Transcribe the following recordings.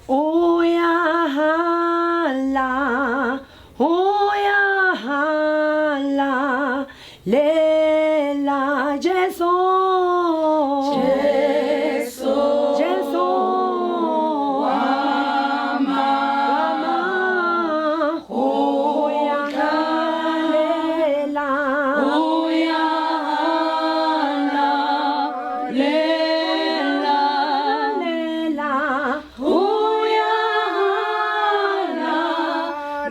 Oyahala, oyahala, lela Jesu, Jesu, Jesu, wama, oyahala, oyahala, lela, lela, oyahala,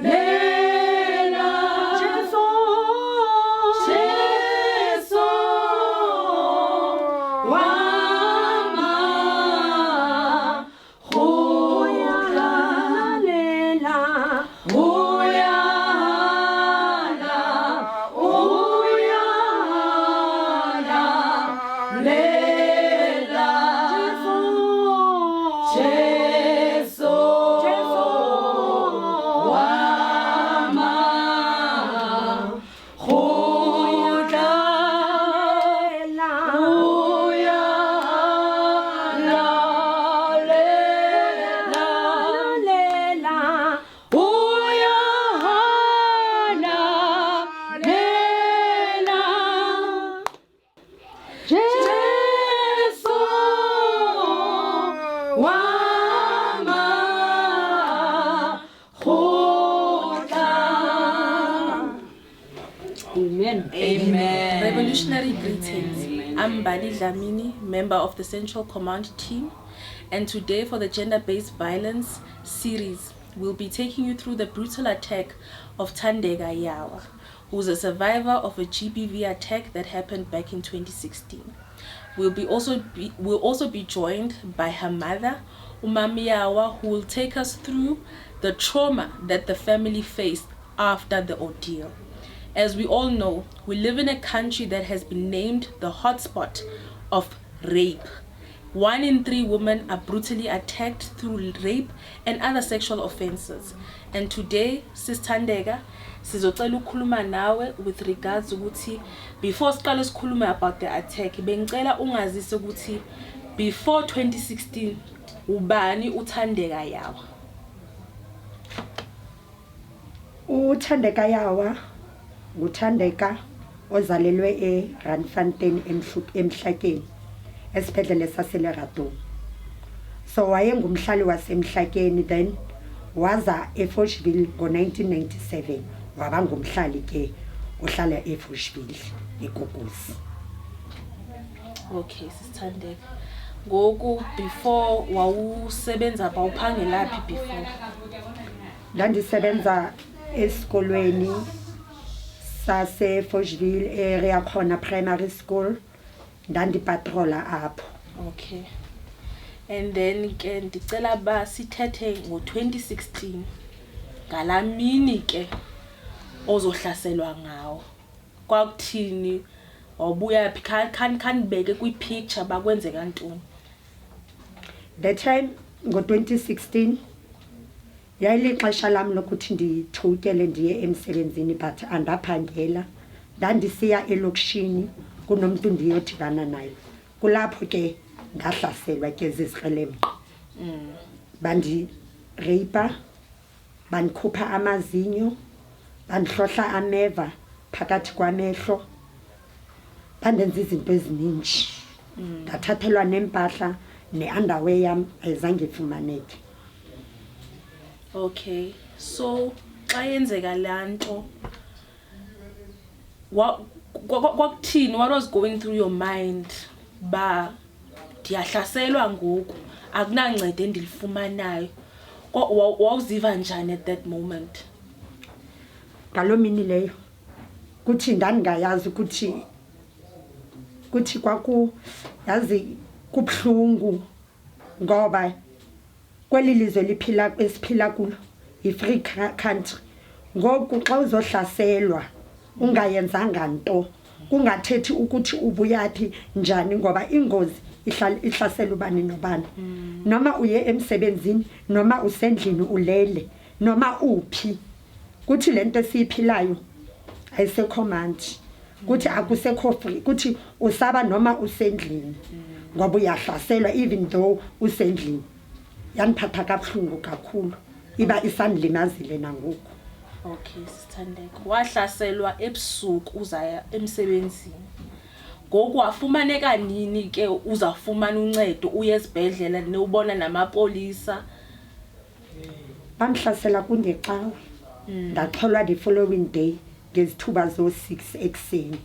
lela, Jesu, Jesu, wama, oyahala, lela, oyahala, oyahala, lela, Jesu, Jesu, wama, oyahala, oyahala, lela, lela, oyahala, lela, Jesu, wama, Amen. Amen. Revolutionary greetings. I'm Mbali Dlamini, member of the Central Command Team, and today for the Gender-Based Violence series, we'll be taking you through the brutal attack of Thandeka Yawa, who's a survivor of a GBV attack that happened back in 2016. We'll also be joined by her mother, Umami Yawa, who will take us through the trauma that the family faced after the ordeal. As we all know, we live in a country that has been named the hotspot of rape. 1 in 3 women are brutally attacked through rape and other sexual offenses. And today, Sis Thandeka, sizocela ukukhuluma nawe with regards ukuthi before siqale sikhulume about the attack, bengicela ungazise ukuthi before 2016 ubani uThandeka Yawa. uThandeka Yawa uThandeka ozalelwe eRandfontein emhlakeni esibhedlela saseLerato. So wayengumhlali wasemhlakeni, then waza eForshville ngo1997 waba ngumhlali ke ohlala eForshville eGuguzi. Okay, Sis Thandeka. Ngoku before wawusebenza bawuphangelaphi before? Ndandisebenza esikolweni sase Forshville area khona primary school, ndandipatrola apho. Okay. And then ke ndicela ba sithethe ngo2016 ngalamini ke ozohlaselwa ngawo. Kwakuthini? Wabuya phi? Can beke kwi-picture bakwenze kantoni? That time ngo2016 yayilixesha lami lokuthi ndithukele ndiye emsebenzini, but andaphangela. Ndandisiya elokishini kunomuntu ndiyodibana naye. Kulapho ke ngahlaselwa ke zizikrelemqa. Bandi rape, bandikhupha amazinyo, bandihlohla ameva phakathi kwamehlo, bandenza izinto eziningi. Ndathathelwa nempahla ne-underwear yami ayizange ifumaneke. Okay, so xa yenzeka lanto kwakuthini, what was going through your mind? Ba ndiyahlaselwa ngoku akunancede endilifumanayo. Wawuziva njani at that moment? Ngaloo mini leyo kuthi ndandingayazi kuthi kwaku yazi kubhlungu, ngoba kweli lizwe esiphila kulo i-free country. Ngoku xa uzohlaselwa ungayenzanga nto, kungathethi ukuthi ubuyathi njani, ngoba ingozi ihlasela ubani nobani. Noma uye emsebenzini, noma usendlini ulele, noma uphi. Kuthi lento esiphilayo ayisekho manje. Kuthi akusekho free, kuthi usaba noma usendlini, ngoba uyahlaselwa even though usendlini. yaniphatha kabuhlungu kakhulu iba isandilimazile nangoku. Okay, Sithandeko. Wahlaselwa ebusuku uzaya emsebenzini. Ngoku wafumaneka nini ke uzafumana uncedo uye esibhedlela nobona namapolisa? Bamhlasela kungecawe. Ndaxholwa the following day ngezithuba zo-6 ekseni.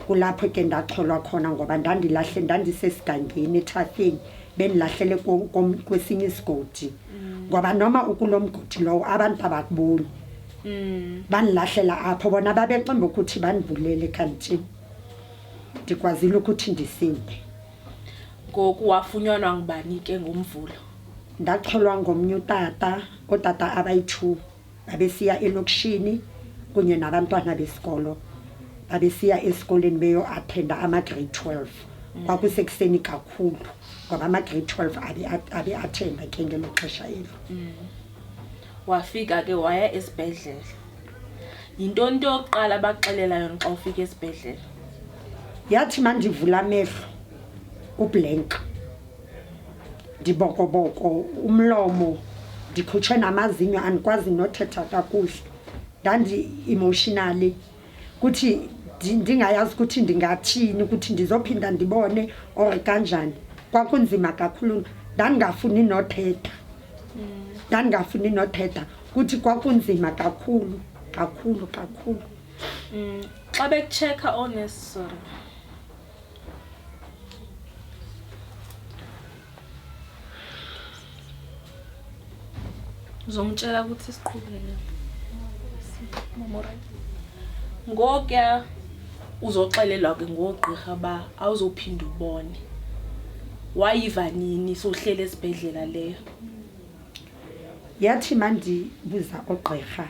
Kulapho ke ndaxholwa khona ngoba ndandisesigangeni ethafeni bendilahlele kwesinye isigodi. Ngoba noma ukulomgodi lowo abantu abakuboni. Banilahlela apho bona babecemba ukuthi banivulele kanti ndikwazile ukuthi ndisinde. Ngoku wafunyanwa ngubani ke ngomvulo? Ndaxholwa ngomnye otata abayi-2 babesiya elokishini kunye nabantwana besikolo babesiya esikoleni beyo attenda ama-grade 12. Kwakusekuseni kakhulu ngoba ama-grade 12 abe attenda ke ngelo xesha elo. Wafika ke waya esibhedlela. Yintoni into yokuqala baxelela yona xa ufika esibhedlela? Yathi mandivula amehlo ublank. Ndibokoboko umlomo ndikhutshwe namazinyo andikwazi nothetha kakuhle. Emotionally kuthi ndingayazi ukuthi ndingathini ukuthi ndizophinda ndibone or kanjani. Kwakunzima kakhulu ndangafuni nothetha. Ndangafuni nothetha kuthi kwakunzima kakhulu. Xa bekuchecka sorry. Uzongitshela ukuthi siqhubeke. Ngokuya uzoxelelwa ke ngogqirha ba awuzophinda ubone. Wayiva nini sohlele esibhedlela leyo? Yathi mandibuza ogqirha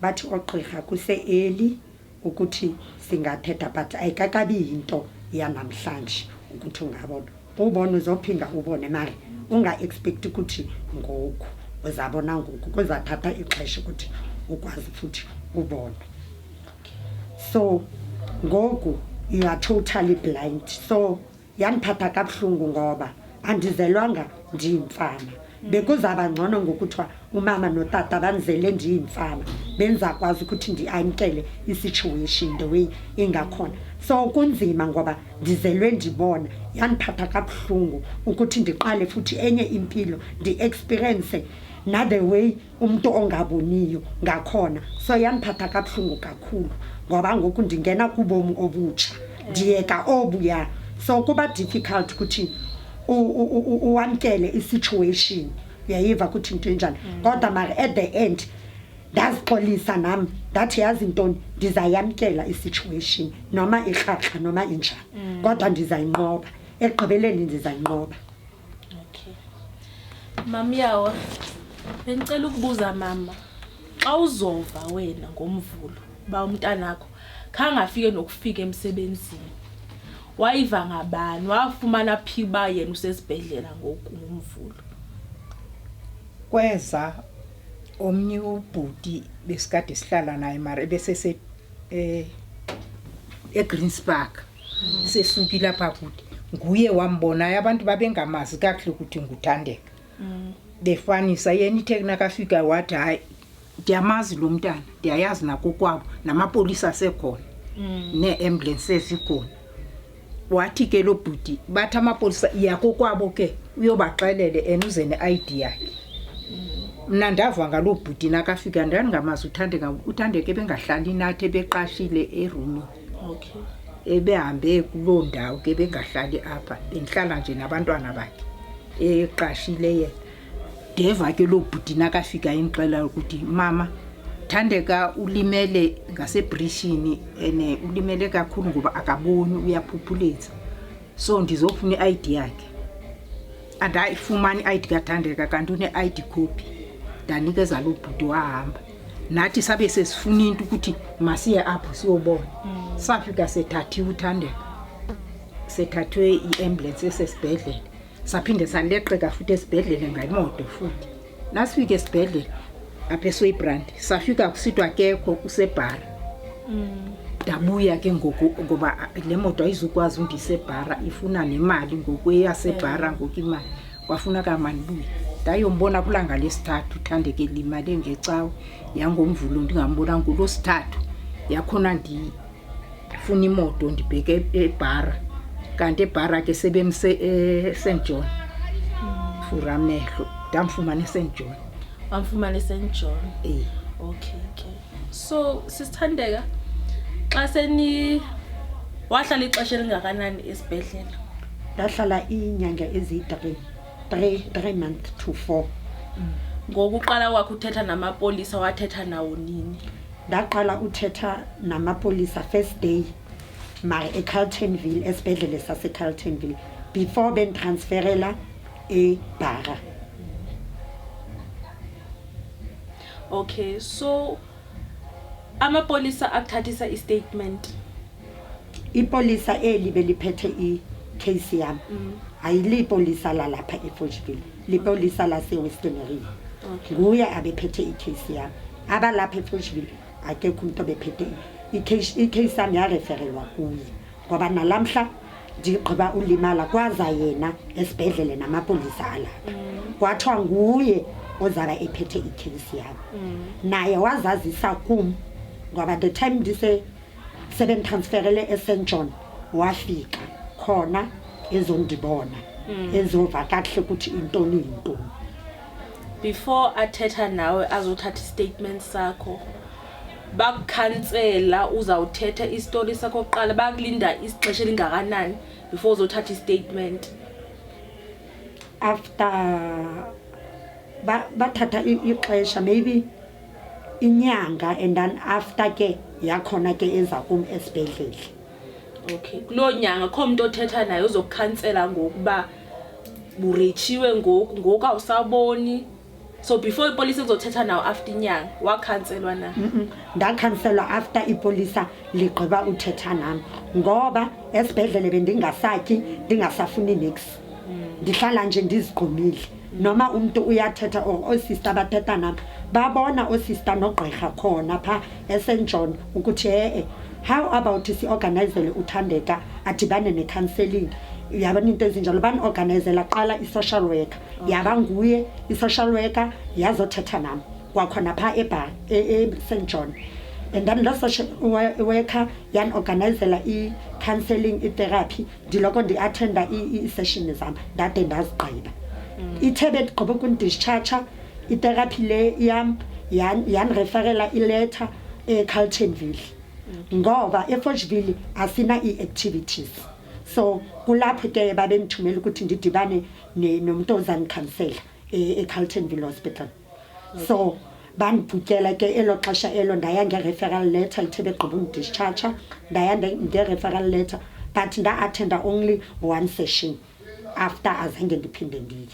bathi ogqirha kuse-early ukuthi singathetha but ayikakabi yinto yanamhlanje ukuthi ungabona. Ubone uzophinda ubone mali unga-expect ukuthi ngoku uzabona ngoku kuzathatha ixesha ukuthi ukwazi futhi ubone. So ngoku you are totally blind. So yaniphatha kabuhlungu ngoba andizelwanga ndiyimfama. Bekuzaba ngcono ngokuthiwa umama notata banizele ndiyimfama benzakwazi ukuthi ndiamkele isituation the way ingakhona. So kunzima ngoba ndizelwe ndibona. Yaniphatha kabuhlungu ukuthi ndiqale futhi enye impilo ndi-experience na the way umuntu ongaboniyo ngakhona. So yaniphatha kabuhlungu kakhulu ngoba ngoku ndingena kubomi obutsha ndiyeka obuya. So kuba difficult ukuthi uamkele isituation. Uyayiva ukuthi into enjani kodwa mara at the end ndazixolisa nami ndathi yazi intoni ndizayamkela isituation noma irhaxa noma injani kodwa ndizayinqoba ekugqibeleni ndizayinqoba. Okay. Mama yawa bengicela ukubuza mama xa uzova wena ngomvulo ba umntanakho khangafike nokufika emsebenzini wayiva ngabani wafumana phi ba yena usesibhedlela ngoku ngomvulo? Kweza omnye ubhuti besikade sihlala naye mara bese eGreenspark sesukile lapha kude nguye wambona abantu babengamazi kahle ukuthi nguthandeka. Befanisa yena ithekna kafika wathi hayi ndiyamazi lo mntana ndiyayazi nakokwabo namapolisa asekhona ne-ambulance ezikhona. Wathi ke lo bhuti bathi amapolisa yakokwabo ke uyobaxelele enuze ne-ID yakhe. Mna ndava ngalo bhuti nakafika ndangamazi uthandeke bengahlali nathi beqashile eroomini. Okay. Ebehambe kuloo ndawo ke bengahlali apha bendihlala nje nabantwana bakhe eqashile yena. Ndeva ke lo bhuti nakafika imxela ukuthi mama Thandeka ulimele ngasebrishini ene ulimele kakhulu ngoba akaboni uyaphuphuleza. So ndizofuna i-ID yakhe. Andayifumana i-ID kaThandeka kanti une-ID copy. Ndanikeza lo bhuti wahamba. Nathi sabe sesifuna into ukuthi masiye apho siyobona. Safika sethathiwe uThandeka. Sethathwe i-ambulance esesibhedlela. Saphinde saleqeka futhi esibhedlela ngemoto futhi. Nasifike esibhedlela apha eSoyibrand safika kusitwa kekho kusebhara. Dabuya ke ngoba le moto ayizukwazi undisebhara ifuna nemali ngokweyasebhara ngokimali. wafuna kaManbuyi ndayombona kulanga lesithathu Thandeke limale ngecawe yangomvulo ndingambona ngolosithathu yakhona ndifuna imoto ndibheke eBhara kanti eBhara ke sebemse St John furamehlo ndamfumana eSt John wamfumana eSt John okay so sisithandeka xa seni wahlala ixesha elingakanani esibhedlela ndahlala inyanga ezi3 months to 4 ngokuqala kwakho uthetha namapolisa wathetha nawo nini ndaqala uthetha namapolisa first day mara eCarltonville esibhedlele saseCarltonville before ben transferela eBhara. Okay, so amapolisa akuthathisa istatement. Ipolisa eli beliphethe icase yami. Ayilipolisa la lapha eForgeville. Lipolisa la seWestern Area. Okay. Nguye abephethe icase yami. Aba lapha eForgeville akekho umuntu obephethe icase yami yareferelwa kuye. Ngoba nalamhla ndigqiba ulimala kwaza yena esibhedlele namapolisa ala. Kwathiwa nguye ozaba ephethe icase yami. Naye wazazisa kum ngoba the time ndise seven transferele eSt John wafika khona ezondibona ezova kahle ukuthi intoni. Before athetha nawe azothatha istatement sakho bakukhansela uzawuthetha istory sakho kuqala bakulinda isixesha elingakanani before uzothatha istatement after bathatha ixesha maybe inyanga and then after ke yakhona ke eza kum esibhedlele. Okay, kulo nyanga kho umuntu othetha naye uzokukhansela ngokuba burechiwe ngoku awusaboni. So before ipolisa izothetha nawo after inyanga wakhanselwa na? Ndakhanselwa after ipolisa ligqiba uthetha nami ngoba esibhedlele bendingasakhi ndingasafuni nix. Ndihlala nje ndizigqumile noma umuntu uyathetha osister bathetha nami babona osister nogqirha khona pha eSt John ukuthi how about si organizele uThandeka adibane necounseling yabona into ezinjalo bani organizela qala isocial worker yaba nguye isocial worker yazothetha nami kwakhona pha eSt John and then the social worker yan organizela counseling therapy diloko ndi attenda session zami dade ndazigqiba ithebe gqiba kundischarge therapy le yan referela letter eCarltonville ngoba eForgeville asina activities so kulapho ke babengithumela ukuthi ndidibane nomuntu ozangicancela eCarltonville Hospital. So bandibhukela ke elo xesha elo ndaya nge-referral letter ithebe gqiba undischarge ndaya nge-referral letter but nda-attenda only one session after azange ndiphinde ndiye.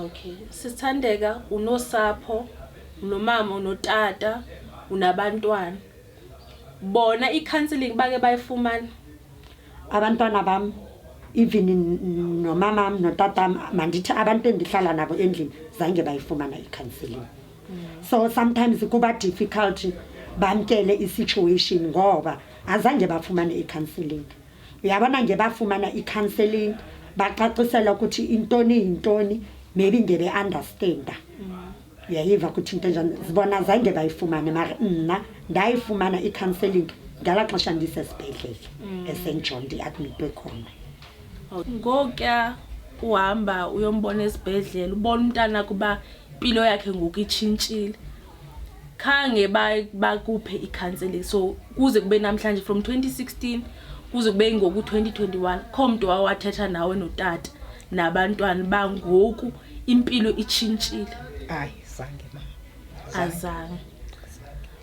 Okay, sisithandeka unosapho unomama unotata unabantwana bona i-counseling bake bayifumana abantwana bam even nomama notata mandithi abantu endihlala nabo endlini zange bayifumana i-counseling. So sometimes kuba difficult bamkele i-situation ngoba azange bafumane i-counseling. Uyabona nje bafumana i-counseling baxaxisela ukuthi intoni maybe ngebe understand. Uyayiva ukuthi into enjani zibona zange bayifumane mara ndayifumana i-counseling ngala xesha ndisesibhedlele eSt John ndi-admitwe khona. Ngokuya uhamba uyombona esibhedlela ubona umntana kuba impilo yakhe ngoku itshintshile khange bakuphe i-counseling so kuze kube namhlanje from 2016 kuze kube ngoku 2021 kho umuntu wawathetha nawe notata nabantwana bangoku impilo itshintshile. Hayi zange ma azange.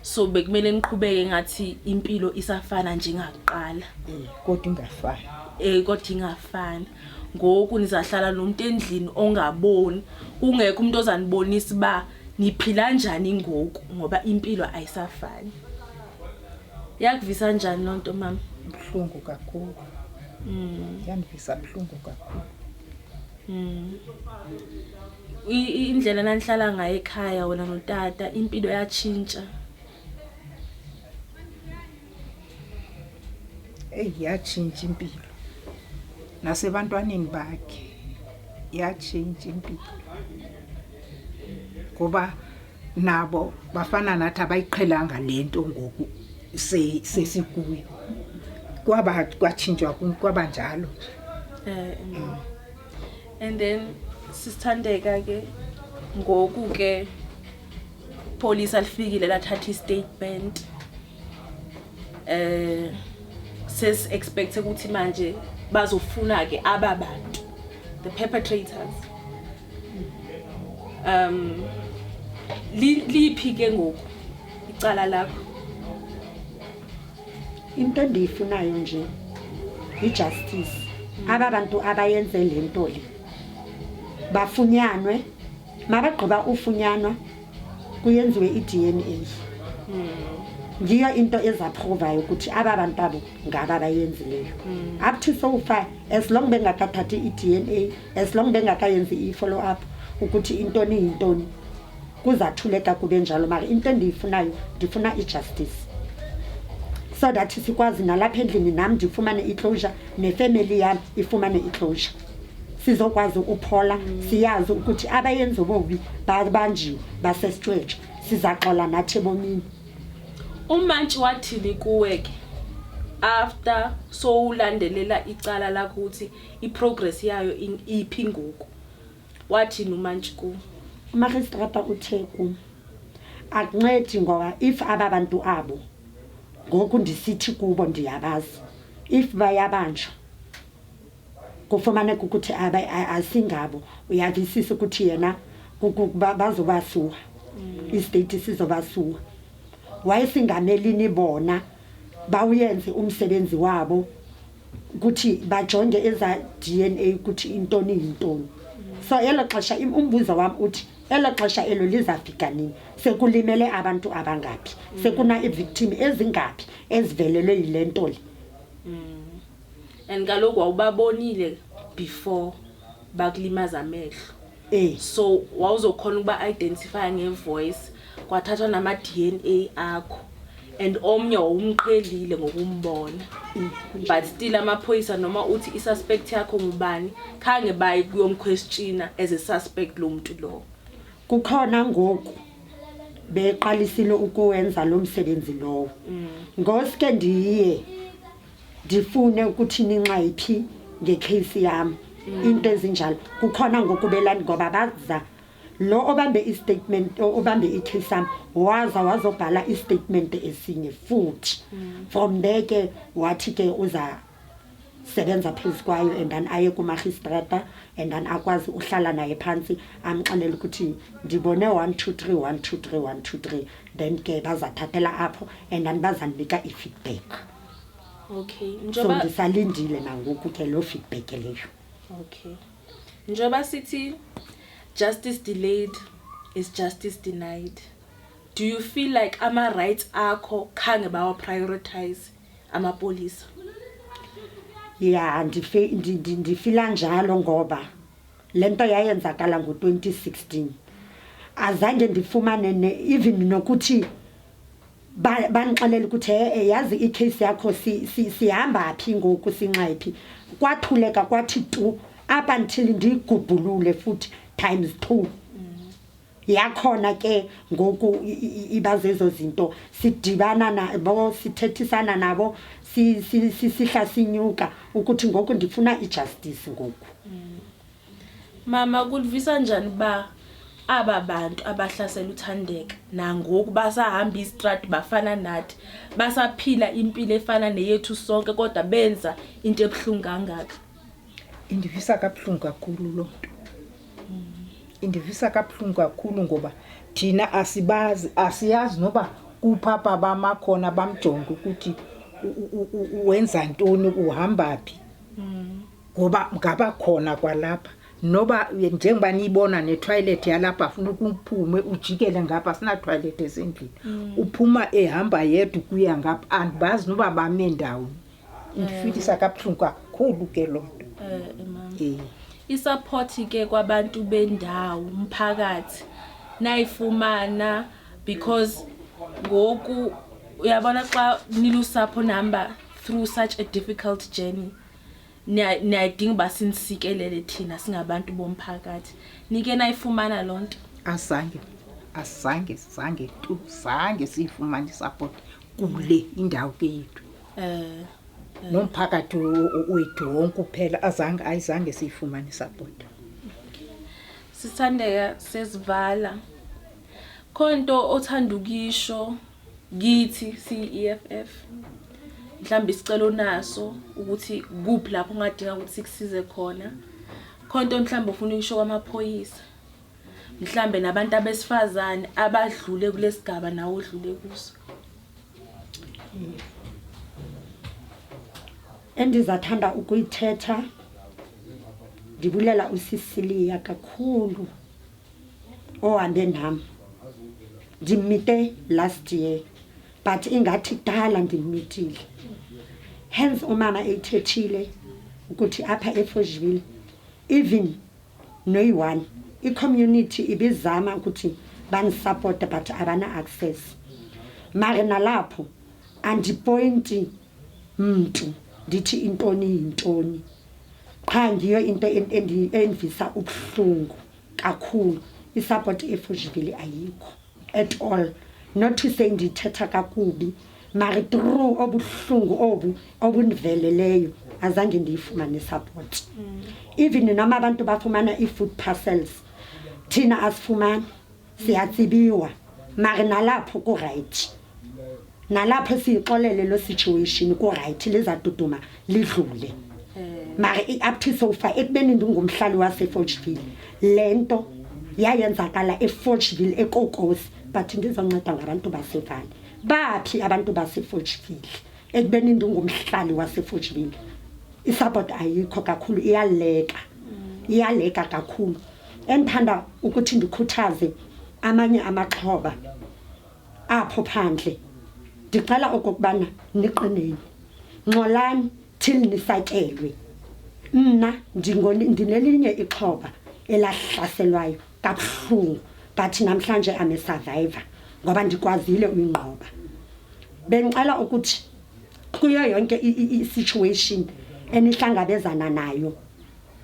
So bekumele niqhubeke ngathi impilo isafana njengakuqala kodwa ingafani kodwa ingafani ngoku nizahlala nomuntu endlini ongaboni ungekho umuntu ozanibonisa ba niphila njani ngoku ngoba impilo ayisafani. Yakuvisa njani lonto mama? Buhlungu kakhulu. Yandivisa buhlungu kakhulu. Indlela nanihlala ngayo ekhaya wena notata impilo yatshintsha. Yatshintsha impilo nasebantwaneni bakhe ya-change impilo ngoba nabo bafana nathi abayiqhelanga lento ngoku sesikuyo kwatshintshwa kwaba njalo. And then sisithandeka ke ngoku ke police alifikile lathatha istatement ses expect ukuthi manje bazofuna ke ababantu the perpetrators liphi ke ngoku icala lakho? Into endiyifunayo nje i-justice. Ababantu abayenze lento le bafunyanwe, mabagqiba ufunyanwa kuyenziwe i-DNA. Ngiyo into ezaprovayo ukuthi ababantu abo ngaba bayenzileyo. Up to so far, as long bengakathathi i-DNA, as long bengakayenzi i-follow up ukuthi intoni yintoni, kuzathuleka kube njalo. Mara into endiyifunayo, ndifuna i-justice, so that sikwazi nalapha endlini nami ndifumane i-closure, nefamily yami ifumane i-closure. Sizokwazi uphola, siyazi ukuthi abayenzi bobi babanjiwe basestretch, sizaxola nathi ebomini. Umantshi wathini kuwe ke after so ulandelela icala lakho ukuthi iprogress yayo iphi ngoku? Wathini umantshi ku? Magistrata uthe ku akuncedi ngoba if ababantu abo ngoku ndisithi kubo ndiyabazi, if bayabanjwa kufumaneka ukuthi asingabo, uyavisisa ukuthi yena bazobasuwa, istate sizobasuwa. Wayesingamelini bona bawuyenze umsebenzi wabo ukuthi bajonge eza DNA ukuthi intoni yintoni. So elo xesha umbuzo wami uthi elo xesha elo lizafika nini? Sekulimele abantu abangaphi? Sekuna i-victim ezingaphi ezivelelwe yilento le? And kaloku wawubabonile before bakulimaza amehlo. So wawuzokhona ukuba identify ngevoice, kwathathwa nama DNA akho, and omnye wawumqhelile ngokumbona. But still amaphoyisa noma uthi isuspect yakho ngubani khange bayi kuyomquestiona as a suspect lo muntu lo. Kukhona ngoku beqalisile ukuwenza lo msebenzi lowo. Ngoske ndiye ndifune ukuthi ninxayiphi ngecase yami, into ezinjalo. Kukhona ngokubelani ngoba baza lo obambe istatement, obambe icase yami wazobhala istatement esinye futhi. From there ke wathi ke uza sebenza phezu kwayo, and then aye kumagistrata, and then akwazi uhlala naye phansi amxelela ukuthi ndibone 1 2 3 1 2 3 1 2 3, then ke bazathathela apho, and then bazandika i-feedback. Okay, so ndisalindile nangoku ke lo feedback leyo. Okay, njoba sithi justice delayed is justice denied. Do you feel like ama rights akho khange bawa prioritize amapolisa? Yeah, ndifila njalo ngoba lento yayenzakala ngo-2016. Azange ndifumane even nokuthi banixelela ukuthi yazi icase yakho sihamba phi ngoku sinxayiphi. Kwathuleka kwathi tu up until ndigubhulule futhi times 2. Yakhona ke ngoku ibazezo zinto sidibana nabo, sithethisana nabo, sihla sinyuka ukuthi ngoku ndifuna ijustice ngoku. Mama, kulivisa njani ba aba bantu abahlasela uThandeka nangoku basahamba istrati bafana nathi, basaphila impilo efana neyethu sonke kodwa benza into ebhlungu kangaka? Indivisa kabuhlungu kakhulu lo nto. Indivisa kabuhlungu kakhulu ngoba thina asiyazi noba kupapa bamakhona bamjonga ukuthi wenza ntoni, uhamba phi. Ngoba ngaba khona kwalapha noba njengoba niyibona ne-toilet yalapha afuna ukuphume ujikele ngapha sina toilet esendlini. Uphuma ehamba yedwa kuya ngapha andibazi noba bame ndawo. Indifisa kabuhlungu kakhulu ke lo nto. Isupport ke kwabantu bendawo umphakathi nayifumana, because ngoku uyabona xa nilusapho number through such a difficult journey, niyadinga uba sinisikelele thina singabantu bomphakathi. Nike nayifumana loo nto? Zange siyifumane support kule indawo ke yethu. Nomphakathi wethu wonke uphela ayizange siyifumane support. Sithandeka sesivala. Khonto othanda ukisho kithi si-EFF. Mhlambe isicelo naso ukuthi kuphi lapho ungadinga ukuthi sikusize khona. Khonto mhlambe ufuna ukisho kwamaphoyisa. Mhlambe nabantu abesifazane abadlule kulesigaba nawo odlule kuso. Endizathanda ukuyithetha ndibulela uSisilia kakhulu ohambe nami. Ndimite last year but ingathi kudala ndimmitile. Hence umama ethethile ukuthi apha eForgeville even no-one i-community ibizama ukuthi banisupport but abana access. Mara nalapho andipointi mntu ndithi intoni. Qha ngiyo into envisa ubuhlungu kakhulu. I-support eForgeville ayikho at all. Not to say ndithetha kakubi, mara through obuhlungu obuniveleleyo azange ndiyifumane support. Even noma abantu bafumana i-food parcels thina asifumani, siyatsibiwa. Mara nalapho ku right, nalapho siyixolele lo situation ku right lizaduduma lidlule. Mara up to so far ekubeni ndingumhlali waseForgeville lento yayenzakala eForgeville eKokosi, but ndizonceda ngabantu basevale. Baphi abantu baseForgeville ekubeni ndingumhlali waseForgeville? I-support ayikho kakhulu, iyaleka kakhulu. Endithanda ukuthi ndikhuthaze amanye amaxhoba apho phandle. Ndicela okokubana niqineni, nxolani till nisakelwe. Mna ndinelinye ixhoba elahlaselwayo kabuhlungu, but namhlanje I'm a survivor ngoba ndikwazile uyinqoba. Bengicela ukuthi kuyo yonke i-situation enihlangabezana nayo,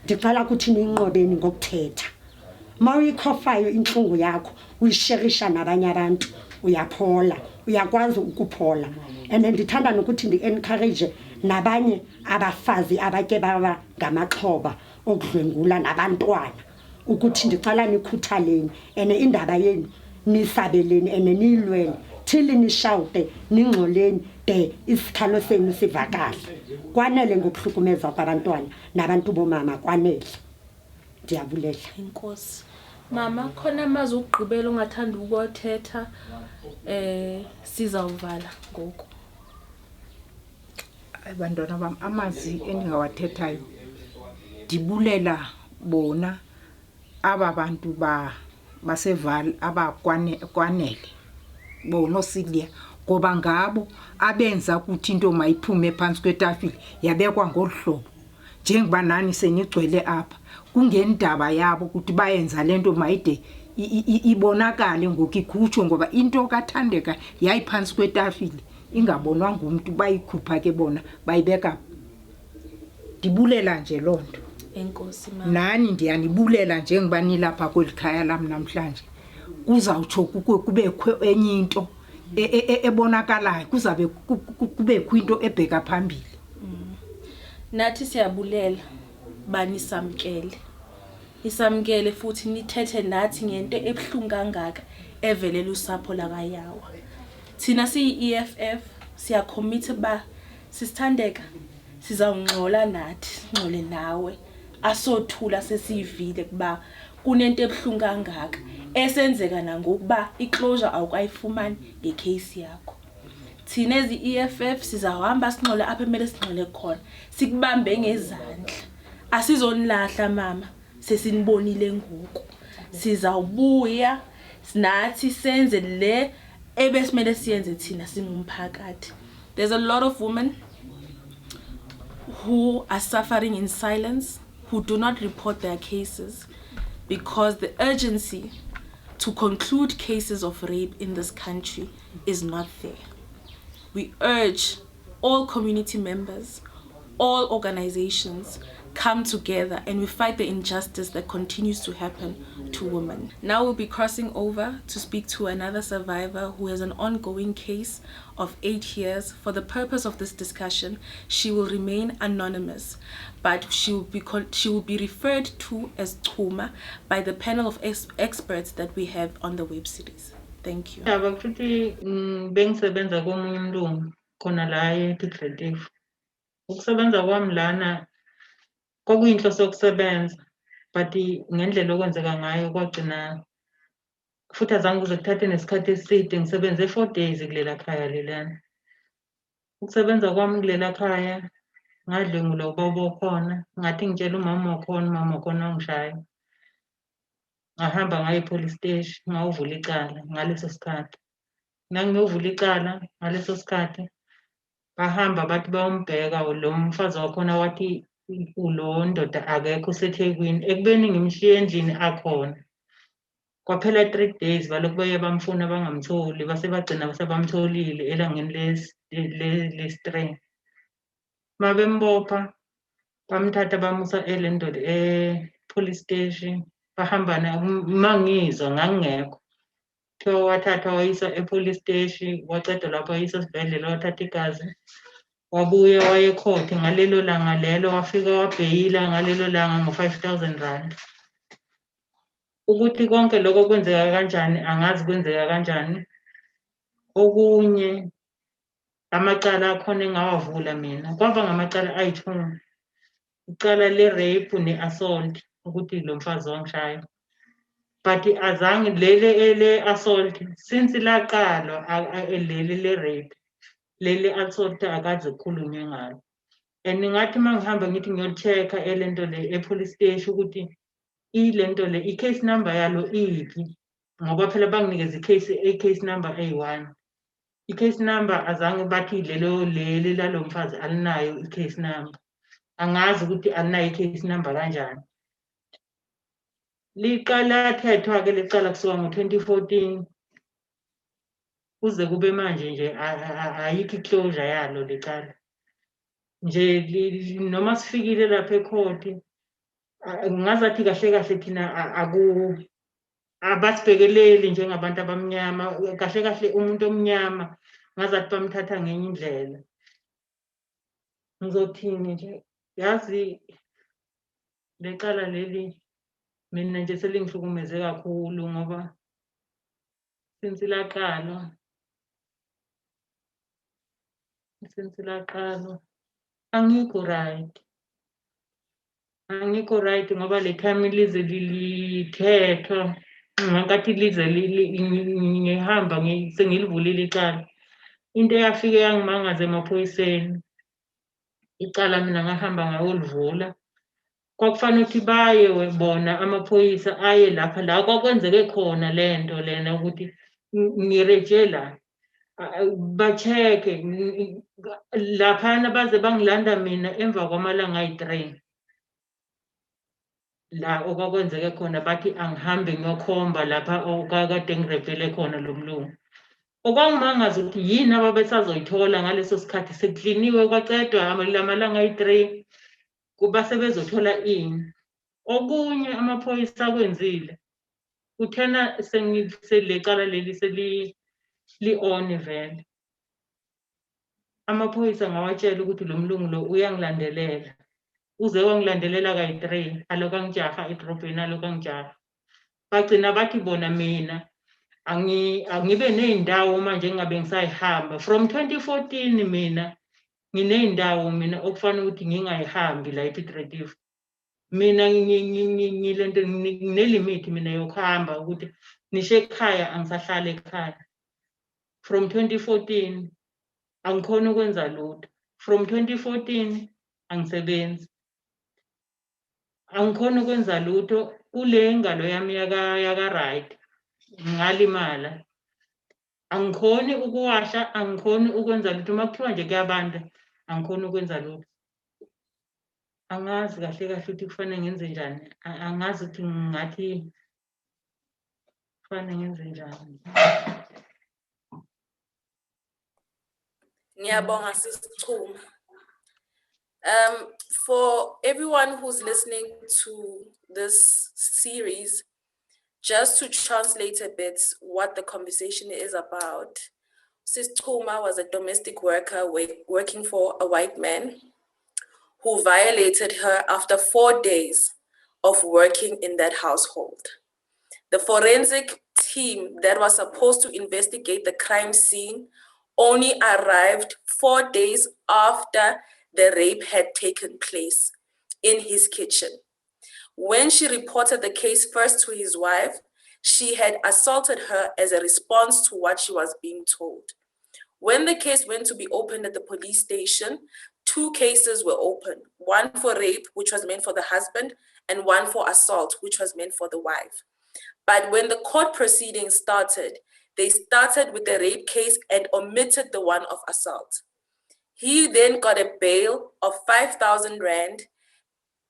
ndicela ukuthi niyinqobeni ngokuthetha. Mawuyikhofayo inhlungu yakho uyisherisha nabanye abantu, uyaphola, uyakwazi ukuphola. And ndithanda nokuthi ndi-encourage nabanye abafazi abake baba ngamaxhoba okudlwengula nabantwana ukuthi ndicela nikhuthaleni ene indaba yenu nisabeleni ene niyilwele till nishawute ningxoleni de isikhalo senu sivakale. Kwanele ngokuhlukumeza kwabantwana nabantu bomama, kwanele. Ndiyabulela. Inkosi. Mama, khona amazwi okugqibela ongathanda ukuthetha sizawuvala ngoku. Abantwana bam, amazwi endingawathethayo ndibulela bona aba bantu basevale abakwanele bona Silia, ngoba ngabo abenza ukuthi into mayiphume phansi kwetafile yabekwa ngohlobo njengoba nani senigcwele apha. Kungendaba yabo ukuthi bayenza lento mayide ibonakale ngokikhutsho, ngoba into kaThandeka yayiphansi kwetafile ingabonwa ngumuntu, bayikhupha ke bona bayibeka. Ndibulela nje lonto. Enkosi mama. Nani ndiyanibulela njengoba nilapha kwelikhaya lam namhlanje. Kuzawutsho kubekho enye into ebonakalayo, kuzabe kubekho into ebheka phambili. Nathi siyabulela banisamkele. Isamkele futhi nithethe nathi ngento ebuhlungu kangaka evelela usapho lakayawa. Thina siyi-EFF siyacommit ba sisithandeka sizawungxola nathi, ngxole nawe. Asothula sesivile kuba kunento ebuhlungu kangaka esenzeka nangokuba iclosure awukayifumani ngecase yakho. Thina ezi-EFF sizahamba sinxole apha emele sinxole khona, sikubambe ngezandla. Asizonilahla mama, sesinibonile ngoku. Sizawubuya nathi senze le ebesimele siyenze thina singumphakathi. There's a lot of women who are suffering in silence, who do not report their cases because the urgency to conclude cases of rape in this country is not there. We urge all community members, all organizations come together and we fight the injustice that continues to happen to women. Now we'll be crossing over to speak to another survivor who has an ongoing case of 8 years. For the purpose of this discussion, she will remain anonymous, but she will be referred to as Chuma by the panel of experts that we have on the web series. Thank you. Bengisebenza komunye umlungu khona la ePitretive. Ukusebenza kwami lana kwakuyinhloso yokusebenza, but ngendlela okwenzeka ngayo kwagcina futhi azange kuze kuthathe nesikhathi eside. Ngisebenze 4 days kulela khaya lelana. Ukusebenza kwami kulela khaya ngadlwengula ubaba okhona, ngathi ngitshela umama okhona ongishaya. Ngahamba ngaye police station ngawuvula icala ngaleso sikhathi. Nangiyovula icala ngaleso sikhathi bahamba bathi bayombheka lo mfazi wakhona wathi ulo ndoda akekho useThekwini, ekubeni ngimshiye endlini akhona. Kwaphela 3 days balokhu beye bamfuna bangamtholi, base bagcina sebamtholile elangeni les-3. Mabembopha bamthatha bamusa elendoda police station, bahamba mangizwa ngangekho. Kuthiwa wathathwa wayisa police station, waceda lapho wayisa esibhedlela wathatha igazi. Wabuye waye court ngalelo langa lelo, wafika wabheyila ngalelo langa ngo-5,000 rand. Ukuthi konke lokho kwenzeka kanjani angazi kwenzeka kanjani. Okunye amacala akhona engawavula mina kwaba ngamacala ayi-2. Icala le-rape ne-assault ukuthi lo mfazi wangishaya, but azange lele assault since laqalwa leli le-rape, leli assault akaze kukhulunywe ngalo. And ngathi mangihamba ngithi ngiyocheck-a elento le police station ukuthi ilento le i-case number yalo iphi, ngoba phela banginikeza i-case number A1. I-case number azange bathi leli lalo mfazi alinayo i-case number. Angazi ukuthi alinayo i-case number kanjani. Liqala lathethwa-ke licala kusuka ngo-2014 kuze kube manje nje ayikho i-closure yalo licala. Nje noma sifikile lapha ecourt ngazathi kahle kahle thina abasibhekeleli njengabantu abamnyama, kahle kahle umuntu omnyama ngazathi bamthatha ngenye indlela. Ngizothini nje, yazi lecala leli mina nje selingihlukumeze kakhulu ngoba since laqalwa angikho right ngoba le time lize lithethwa ngathi lize ngihamba sengilivulile icala. Into eyafike yangimangaza emaphoyiseni, icala mina ngahamba ngayolivula. Kwakufanele ukuthi baye bona amaphoyisa aye lapha la kwakwenzeke khona lento lena ukuthi ngireje la ba-check-e laphana baze bangilanda mina emva kwamalanga ayi-3 la okwakwenzeke khona, bathi angihambe ngiyokhomba lapha okakade ngirepele khona lo mlungu. Okwangimangaza ukuthi yini ababesazoyithola ngaleso sikhathi sekukliniwe kwacedwa lamalanga ayi-3 kuba sebezothola ini. Okunye amaphoyisa akwenzile kuthena selecala leli li-on vele. Amaphoyisa ngawatshela ukuthi lo mlungu lo uyangilandelela, uze wangilandelela kayi-3 aloku angijaha edrobheni, aloku angijaha. Bagcina bathi bona mina angibe ney'ndawo manje engabe ngisayihamba. From 2014 mina nginey'ndawo mina okufanele ukuthi ngingayihambi la ePitretive. Mina ngilento nginelimit mina yokuhamba ukuthi nishe ekhaya angisahlala ekhaya. From 2014 angikhona ukwenza lutho. From 2014 angisebenzi. Angikhona ukwenza lutho kule ngalo yami yaka right. Ngalimala. Angikhoni ukuwasha, angikhoni ukwenza lutho. Uma kuthiwa nje kuyabanda angikhoni ukwenza lutho. Angazi kahle kahle ukuthi kufanele ngenze njani. Angazi ukuthi ngathi kufanele ngenze njani. Ngiyabonga sisichuma. For everyone who's listening to this series, just to translate a bit what the conversation is about, Sis Chuma was a domestic worker working for a white man who violated her after 4 days of working in that household. The forensic team that was supposed to investigate the crime scene only arrived 4 days after the rape had taken place in his kitchen. When she reported the case first to his wife, she had assaulted her as a response to what she was being told. When the case went to be opened at the police station, 2 cases were opened, one for rape, which was meant for the husband, and one for assault, which was meant for the wife. But when the court proceedings started, they started with the rape case and omitted the one of assault. He then got a bail of 5,000 rand.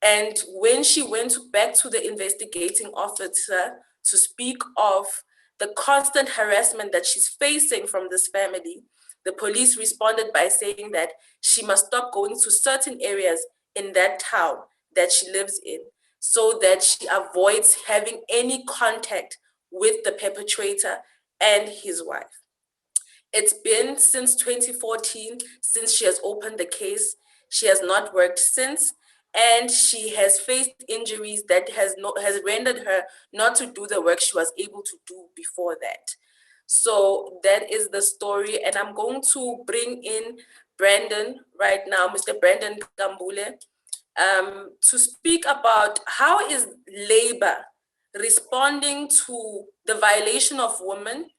And when she went back to the investigating officer to speak of the constant harassment that she's facing from this family, the police responded by saying that she must stop going to certain areas in that town that she lives in so that she avoids having any contact with the perpetrator and his wife. It's been since 2014 since she has opened the case. She has not worked since, and she has faced injuries that has rendered her not to do the work she was able to do before that. So that is the story, and I'm going to bring in Brandon right now, Mr. Brandon Gambule, to speak about how is labor responding to the violation of women.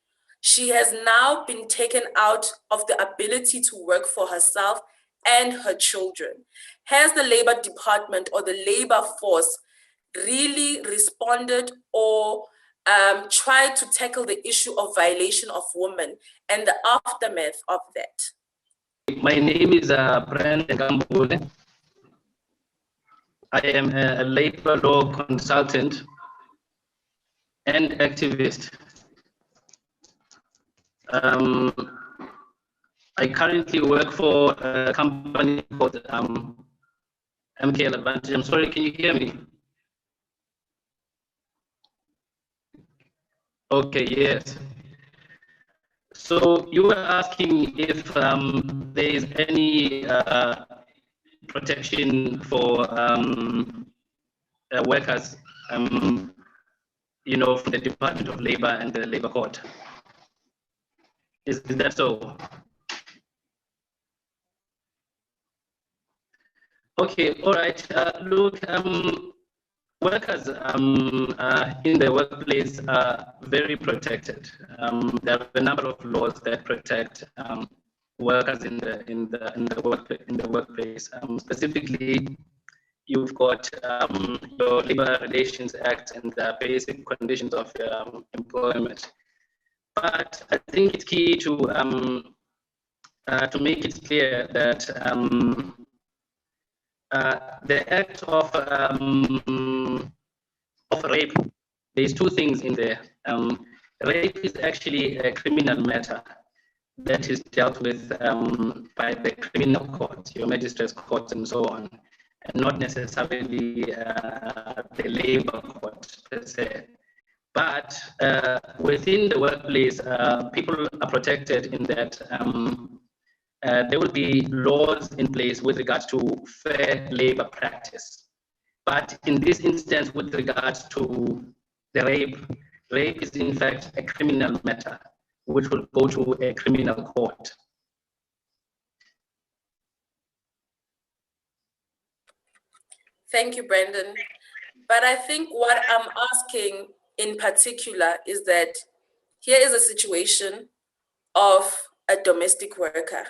She has now been taken out of the ability to work for herself and her children. Has the Labor Department or the labor force really responded or tried to tackle the issue of violation of women and the aftermath of that? My name is Brandon Gambule. I am a labor law consultant and activist. I currently work for a company called MKL Advantage. I'm sorry, can you hear me? Okay, yes. So you were asking if there is any protection for workers, from the Department of Labor and the Labor Court. Is that so? Okay, all right. Look, workers in the workplace are very protected. There are a number of laws that protect workers in the workplace. Specifically, you've got your Labor Relations Act and the basic conditions of employment. But I think it's key to make it clear that the act of rape, there's 2 things in there. Rape is actually a criminal matter that is dealt with by the criminal courts, your magistrates courts and so on, and not necessarily the labor court per se. But within the workplace, people are protected in that there will be laws in place with regards to fair labor practice. But in this instance, with regards to the rape is in fact a criminal matter, which will go to a criminal court. Thank you, Brandon. But I think what I'm asking in particular is that here is a situation of a domestic worker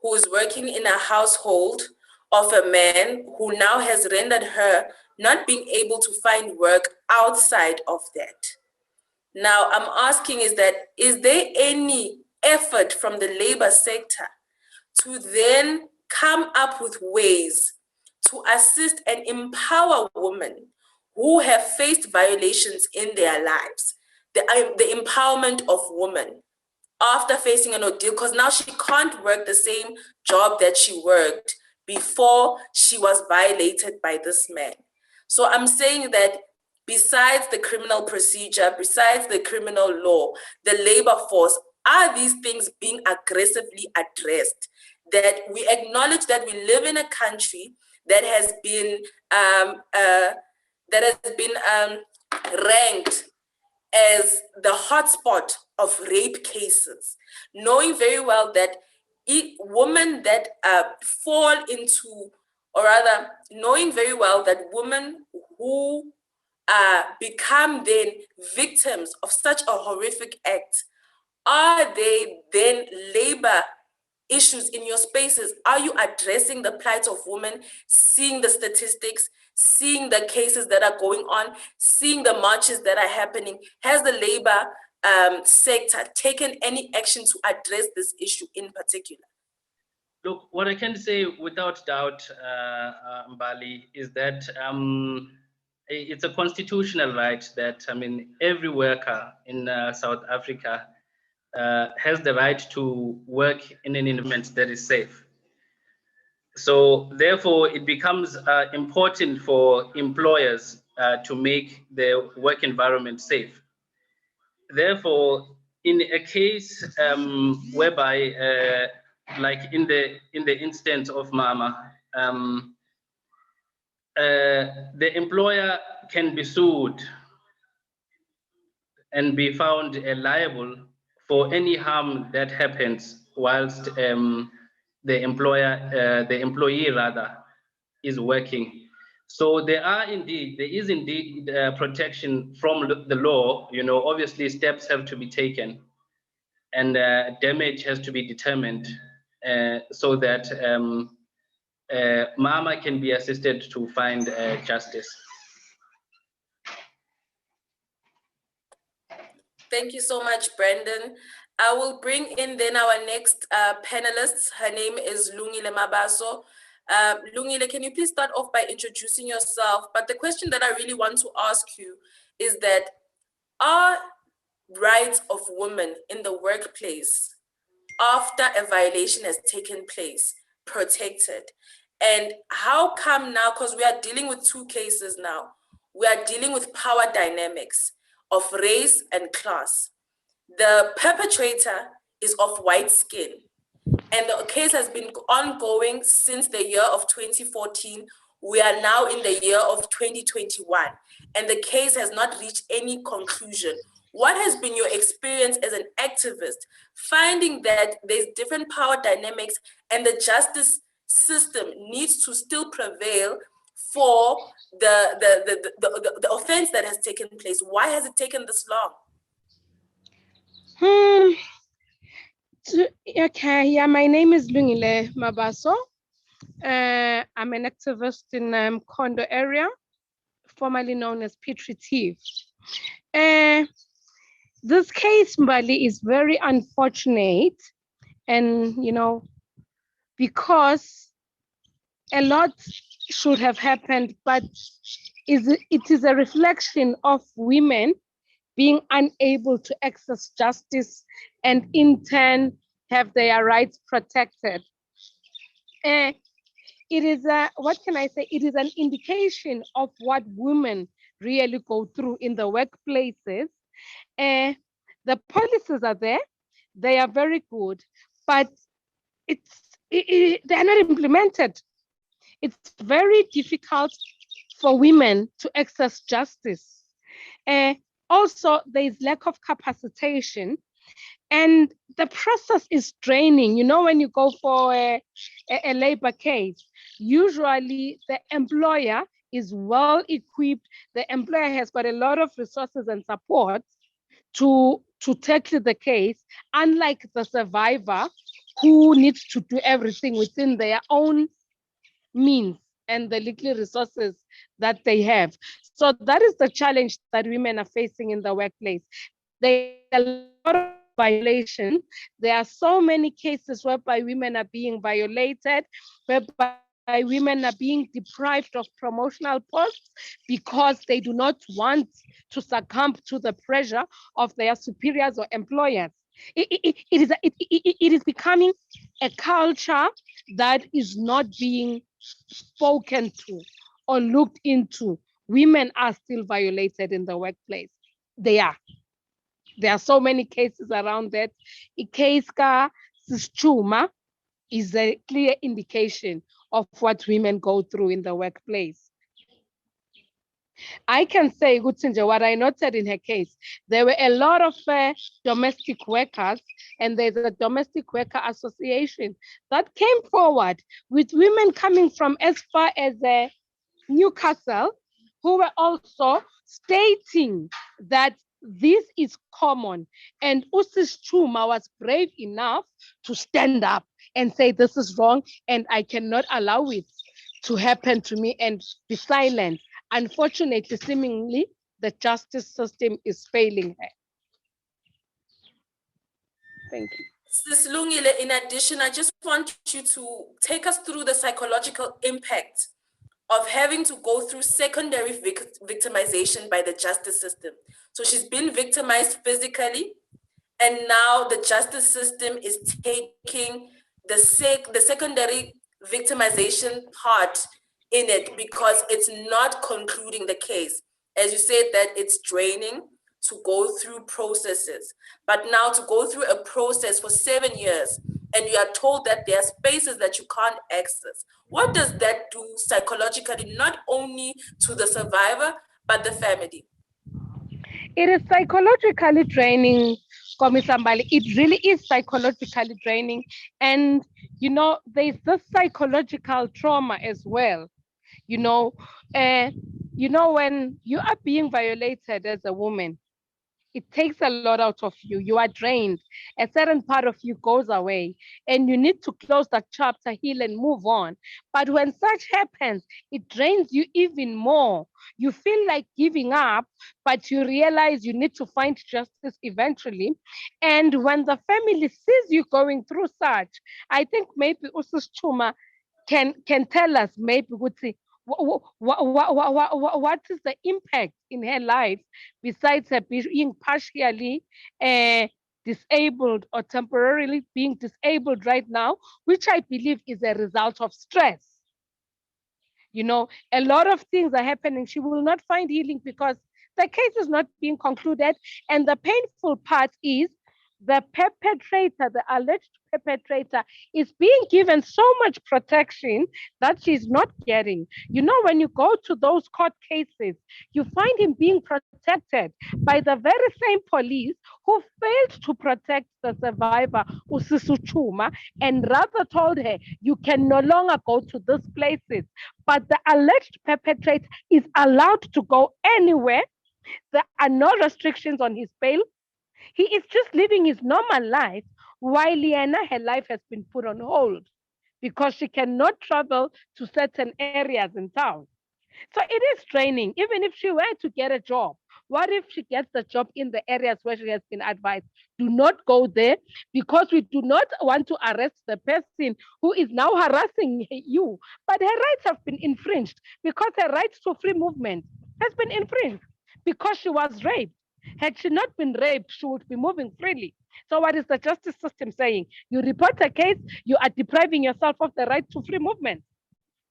who is working in a household of a man who now has rendered her not being able to find work outside of that. Now, I'm asking is there any effort from the labor sector to then come up with ways to assist and empower women who have faced violations in their lives, the empowerment of women after facing an ordeal, because now she can't work the same job that she worked before she was violated by this man. So I'm saying that besides the criminal procedure, besides the criminal law, the labor force, are these things being aggressively addressed? That we acknowledge that we live in a country that has been ranked as the hotspot of rape cases, knowing very well that women that fall into, or rather, knowing very well that women who become then victims of such a horrific act, are they then labor issues in your spaces? Are you addressing the plight of women, seeing the statistics, seeing the cases that are going on, seeing the marches that are happening? Has the labor sector taken any action to address this issue in particular? Look, what I can say without doubt, Mbali, is that it's a constitutional right that, every worker in South Africa has the right to work in an environment that is safe. So therefore, it becomes important for employers to make their work environment safe. Therefore, in a case whereby, like in the instance of Mama, the employer can be sued and be found liable for any harm that happens whilst the employee rather, is working. So there is indeed protection from the law. Obviously steps have to be taken, and damage has to be determined so that Mama can be assisted to find justice. Thank you so much, Brandon. I will bring in then our next panelist. Her name is Lungile Mabaso. Lungile, can you please start off by introducing yourself? But the question that I really want to ask you is that, are rights of women in the workplace after a violation has taken place protected? And how come now, because we are dealing with two cases now, we are dealing with power dynamics of race and class. The perpetrator is of white skin, and the case has been ongoing since the year of 2014. We are now in the year of 2021, and the case has not reached any conclusion. What has been your experience as an activist, finding that there's different power dynamics and the justice system needs to still prevail for the offense that has taken place? Why has it taken this long? Okay, yeah, my name is Lungile Mabaso. I'm an activist in Kondo area, formerly known as Petrie Tiv. This case, Mbali, is very unfortunate, and because a lot should have happened, but it is a reflection of women being unable to access justice and in turn have their rights protected. It is what can I say? It is an indication of what women really go through in the workplaces. The policies are there, they are very good, but they are not implemented. It's very difficult for women to access justice. Also, there is lack of capacitation, and the process is draining. When you go for a labor case, usually the employer is well equipped. The employer has got a lot of resources and support to tackle the case, unlike the survivor who needs to do everything within their own means and the legal resources that they have. So that is the challenge that women are facing in the workplace. There are a lot of violations. There are so many cases whereby women are being violated, whereby women are being deprived of promotional posts because they do not want to succumb to the pressure of their superiors or employers. It is becoming a culture that is not being spoken to or looked into. Women are still violated in the workplace. They are. There are so many cases around that. Case ka Sischuma is a clear indication of what women go through in the workplace. I can say, Gutsinja, what I noted in her case, there were a lot of domestic workers, and there's a domestic worker association that came forward with women coming from as far as Newcastle, who were also stating that this is common. And Usis Chuma was brave enough to stand up and say, this is wrong, and I cannot allow it to happen to me, and be silent. Unfortunately, seemingly, the justice system is failing her. Thank you. Sis Lungile, in addition, I just want you to take us through the psychological impact of having to go through secondary victimization by the justice system. So she's been victimized physically, and now the justice system is taking the secondary victimization part in it because it's not concluding the case. As you said, that it's draining to go through processes, but now to go through a process for 7 years and you are told that there are spaces that you can't access. What does that do psychologically, not only to the survivor, but the family? It is psychologically draining, Commissar Mbali. It really is psychologically draining. And, there's this psychological trauma as well. When you are being violated as a woman, it takes a lot out of you. You are drained. A certain part of you goes away, and you need to close that chapter, heal, and move on. But when such happens, it drains you even more. You feel like giving up, but you realize you need to find justice eventually. And when the family sees you going through such, I think maybe Usus Chuma can tell us, maybe would say, what is the impact in her life besides her being partially disabled or temporarily being disabled right now, which I believe is a result of stress. A lot of things are happening. She will not find healing because the case is not being concluded. And the painful part is the perpetrator, the alleged perpetrator, is being given so much protection that she's not getting. When you go to those court cases, you find him being protected by the very same police who failed to protect the survivor, Usisu Chuma, and rather told her, you can no longer go to these places. But the alleged perpetrator is allowed to go anywhere. There are no restrictions on his bail. He is just living his normal life, while her life has been put on hold because she cannot travel to certain areas in town. So it is draining. Even if she were to get a job, what if she gets the job in the areas where she has been advised, do not go there, because we do not want to arrest the person who is now harassing you. But her rights have been infringed because her rights to free movement has been infringed because she was raped. Had she not been raped, she would be moving freely. So what is the justice system saying? You report a case, you are depriving yourself of the right to free movement.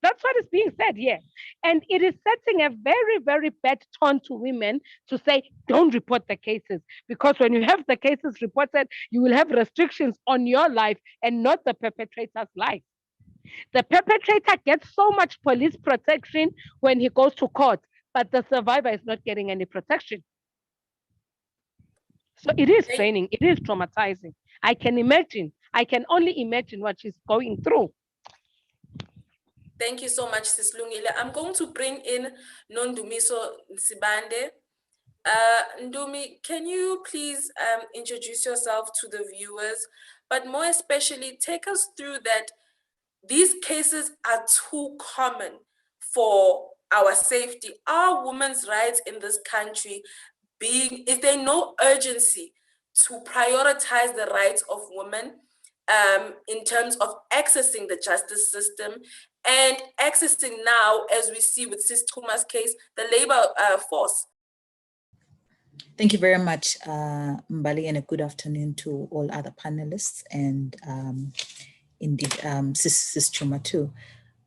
That's what is being said here. And it is setting a very, very bad tone to women to say, don't report the cases. Because when you have the cases reported, you will have restrictions on your life and not the perpetrator's life. The perpetrator gets so much police protection when he goes to court, but the survivor is not getting any protection. So it is draining, it is traumatizing. I can only imagine what she's going through. Thank you so much, Sis Lungile. I'm going to bring in Nondumiso Nsibande. Ndumi, can you please introduce yourself to the viewers, but more especially take us through that these cases are too common for our safety. Are women's rights in this country is there no urgency to prioritize the rights of women in terms of accessing the justice system and accessing now, as we see with Sis Tuma's case, the labor force? Thank you very much, Mbali, and a good afternoon to all other panelists and indeed Sis Chuma too.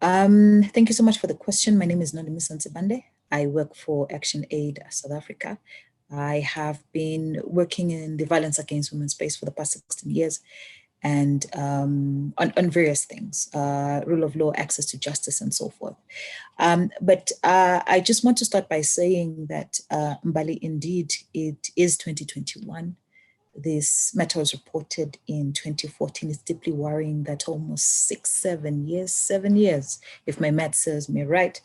Thank you so much for the question. My name is Nolimi Sansibande. I work for Action Aid South Africa. I have been working in the violence against women space for the past 16 years and on various things, rule of law, access to justice, and so forth. But I just want to start by saying that Mbali, indeed, it is 2021. This matter was reported in 2014. It's deeply worrying that almost 7 years, if my math serves me right,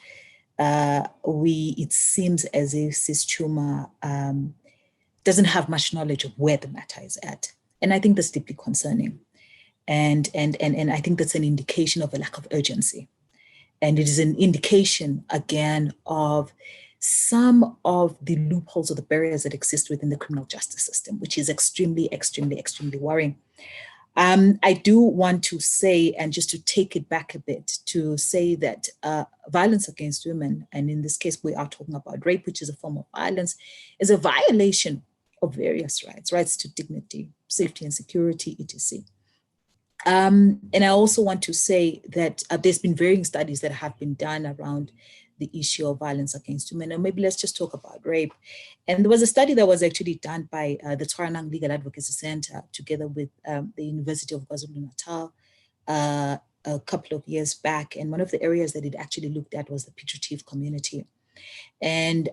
it seems as if Sis Chuma doesn't have much knowledge of where the matter is at. And I think that's deeply concerning. And I think that's an indication of a lack of urgency. And it is an indication, again, of some of the loopholes or the barriers that exist within the criminal justice system, which is extremely, extremely, extremely worrying. I do want to say, and just to take it back a bit, to say that violence against women, and in this case, we are talking about rape, which is a form of violence, is a violation of various rights to dignity, safety and security, etc. And I also want to say that there's been varying studies that have been done around the issue of violence against women. And maybe let's just talk about rape. And there was a study that was actually done by the Tshwaranang Legal Advocacy Center together with the University of KwaZulu-Natal a couple of years back. And one of the areas that it actually looked at was the putative community. And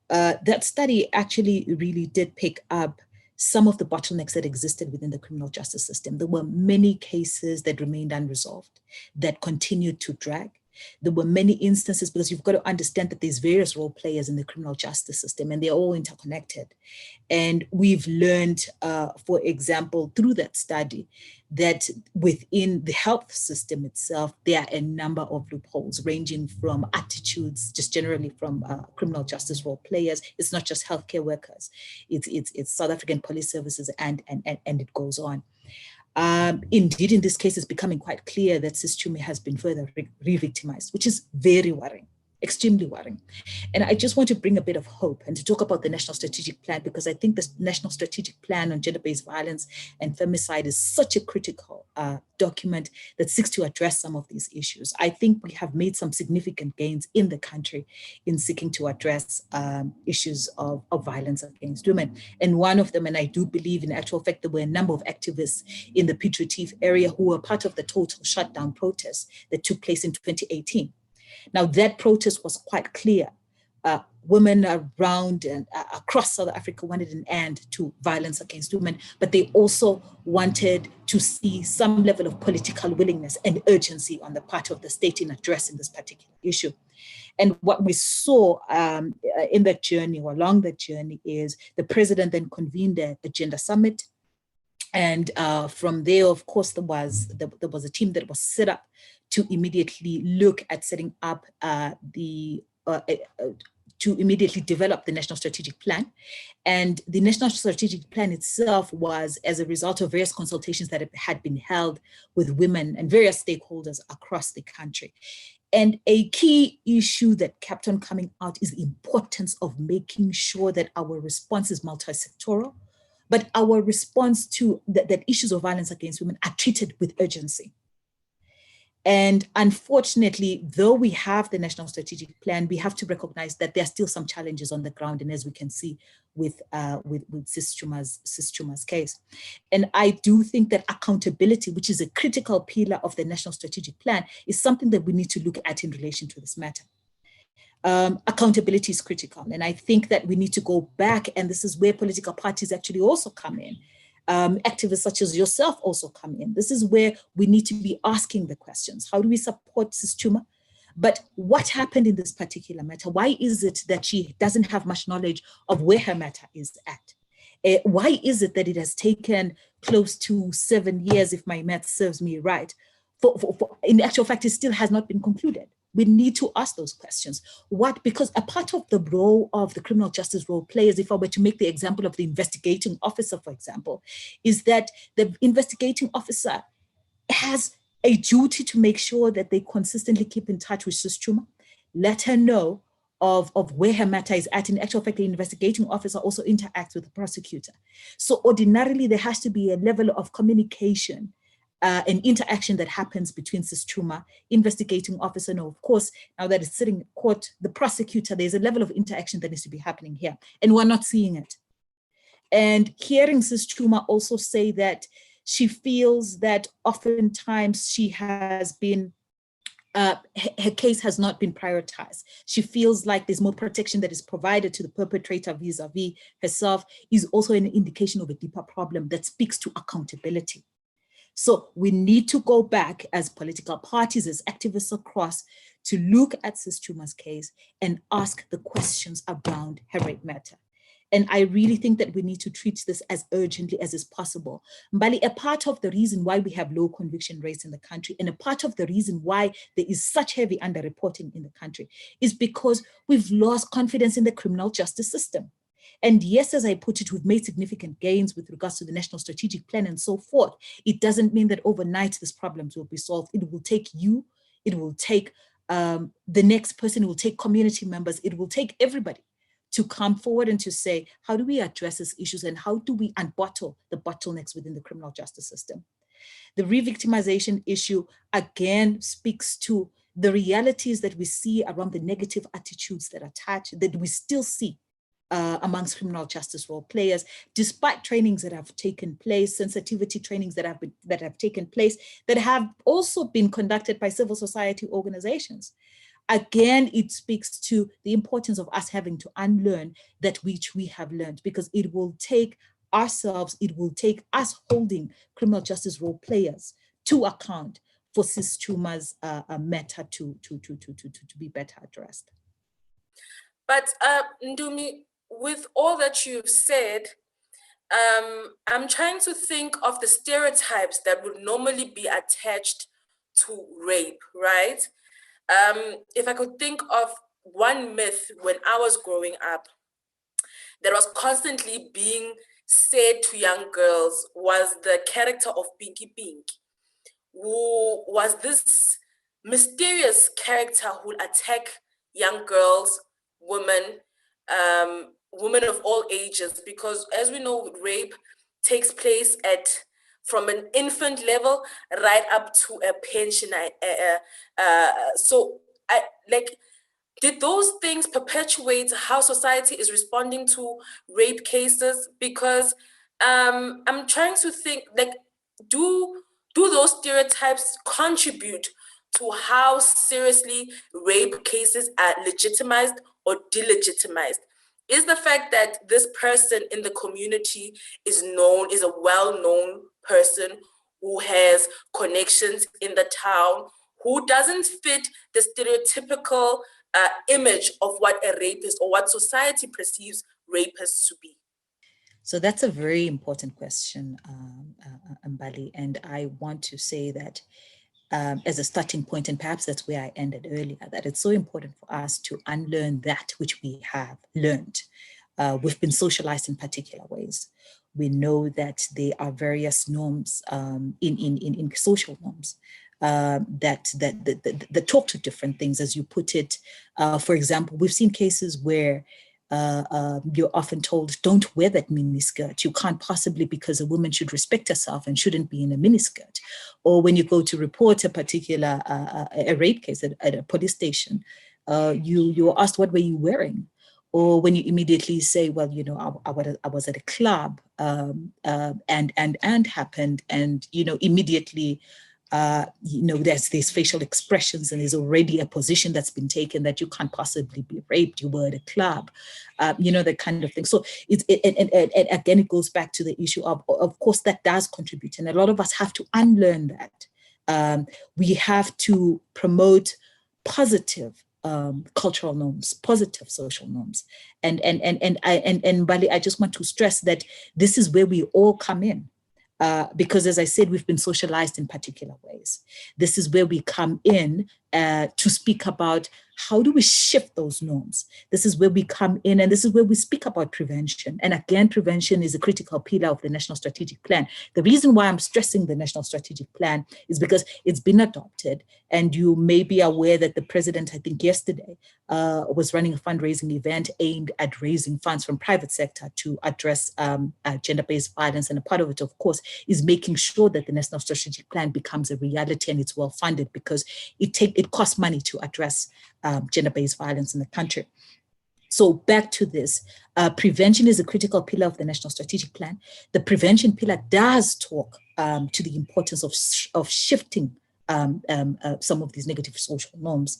that study actually really did pick up some of the bottlenecks that existed within the criminal justice system. There were many cases that remained unresolved, that continued to drag. There were many instances, because you've got to understand that there's various role players in the criminal justice system and they're all interconnected. And we've learned, for example, through that study, that within the health system itself, there are a number of loopholes ranging from attitudes, just generally from criminal justice role players. It's not just healthcare workers, it's South African police services and it goes on. Indeed, in this case, it's becoming quite clear that Sis Chuma has been further re-victimized, which is very worrying, extremely worrying. And I just want to bring a bit of hope and to talk about the National Strategic Plan, because I think the National Strategic Plan on Gender-Based Violence and Femicide is such a critical document that seeks to address some of these issues. I think we have made some significant gains in the country in seeking to address issues of violence against women. And one of them, and I do believe in actual fact, there were a number of activists in the putative area who were part of the total shutdown protest that took place in 2018. Now, that protest was quite clear. Women around and across South Africa wanted an end to violence against women, but they also wanted to see some level of political willingness and urgency on the part of the state in addressing this particular issue. And what we saw in that journey, or along that journey, is the president then convened a gender summit. And from there, of course, there was a team that was set up to immediately look at setting up to immediately develop the National Strategic Plan. And the National Strategic Plan itself was as a result of various consultations that had been held with women and various stakeholders across the country. And a key issue that kept on coming out is the importance of making sure that our response is multi-sectoral, but our response to that issues of violence against women are treated with urgency. And unfortunately, though we have the National Strategic Plan, we have to recognize that there are still some challenges on the ground, and as we can see with Sis Chuma's case. And I do think that accountability, which is a critical pillar of the National Strategic Plan, is something that we need to look at in relation to this matter. Accountability is critical, and I think that we need to go back, and this is where political parties actually also come in. Activists such as yourself also come in. This is where we need to be asking the questions. How do we support Sis Chuma? But what happened in this particular matter? Why is it that she doesn't have much knowledge of where her matter is at? Why is it that it has taken close to 7 years, if my math serves me right? In actual fact, it still has not been concluded. We need to ask those questions. What? Because a part of the role of the criminal justice role players, if I were to make the example of the investigating officer, for example, is that the investigating officer has a duty to make sure that they consistently keep in touch with Sis Chuma, let her know of where her matter is at. In actual fact, the investigating officer also interacts with the prosecutor. So ordinarily, there has to be a level of communication and interaction that happens between Sis Chuma, investigating officer, and of course, now that it's sitting in court, the prosecutor. There's a level of interaction that needs to be happening here, and we're not seeing it. And hearing Sis Chuma also say that she feels that oftentimes she has been, her case has not been prioritized. She feels like there's more protection that is provided to the perpetrator vis-a-vis herself, is also an indication of a deeper problem that speaks to accountability. So we need to go back as political parties, as activists across, to look at Sis Chuma's case and ask the questions around her rape matter. And I really think that we need to treat this as urgently as is possible. Mbali, a part of the reason why we have low conviction rates in the country, and a part of the reason why there is such heavy underreporting in the country, is because we've lost confidence in the criminal justice system. And yes, as I put it, we've made significant gains with regards to the National Strategic Plan and so forth. It doesn't mean that overnight these problems will be solved. It will take you, it will take the next person, it will take community members, it will take everybody to come forward and to say, how do we address these issues and how do we unbottle the bottlenecks within the criminal justice system? The re-victimization issue, again, speaks to the realities that we see around the negative attitudes that attach, that we still see amongst criminal justice role players, despite trainings that have taken place, sensitivity trainings that have taken place, that have also been conducted by civil society organizations. Again, it speaks to the importance of us having to unlearn that which we have learned, because it will take ourselves, it will take us holding criminal justice role players to account for Sis Chuma's matter to be better addressed. But Ndumi, with all that you've said, I'm trying to think of the stereotypes that would normally be attached to rape, right? If I could think of one myth when I was growing up that was constantly being said to young girls was the character of Pinky Pink, who was this mysterious character who would attack young girls, women, women of all ages, because as we know, rape takes place from an infant level right up to a pensioner. Did those things perpetuate how society is responding to rape cases? Because I'm trying to think, like, do those stereotypes contribute to how seriously rape cases are legitimized or delegitimized? Is the fact that this person in the community is a well-known person who has connections in the town, who doesn't fit the stereotypical image of what a rapist or what society perceives rapists to be? So that's a very important question, Mbali, and I want to say that as a starting point, and perhaps that's where I ended earlier, that it's so important for us to unlearn that which we have learned. We've been socialized in particular ways. We know that there are various norms in social norms that talk to different things, as you put it. For example, we've seen cases where you're often told, don't wear that miniskirt. You can't possibly, because a woman should respect herself and shouldn't be in a miniskirt. Or when you go to report a particular a rape case at a police station, you're asked, what were you wearing? Or when you immediately say, well, you know, I was at a club and happened, and, you know, immediately, you know, there's these facial expressions and there's already a position that's been taken that you can't possibly be raped, you were at a club, you know, that kind of thing. So and again, it goes back to the issue of course, that does contribute. And a lot of us have to unlearn that. We have to promote positive cultural norms, positive social norms. And Mbali, I just want to stress that this is where we all come in. Because as I said, we've been socialized in particular ways. This is where we come in to speak about how do we shift those norms. This is where we come in, and this is where we speak about prevention. And again, prevention is a critical pillar of the National Strategic Plan. The reason why I'm stressing the National Strategic Plan is because it's been adopted, and you may be aware that the president, I think yesterday, was running a fundraising event aimed at raising funds from private sector to address gender-based violence. And a part of it, of course, is making sure that the National Strategic Plan becomes a reality and it's well-funded, because it costs money to address gender-based violence in the country. So back to this, prevention is a critical pillar of the National Strategic Plan. The prevention pillar does talk to the importance of shifting some of these negative social norms.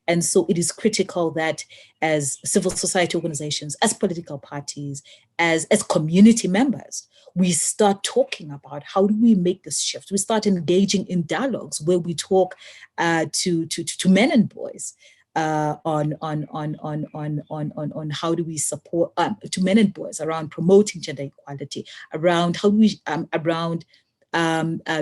And so it is critical that as civil society organizations, as political parties, as community members, we start talking about how do we make this shift. We start engaging in dialogues where we talk to men and boys on how do we support to men and boys around promoting gender equality, around how do we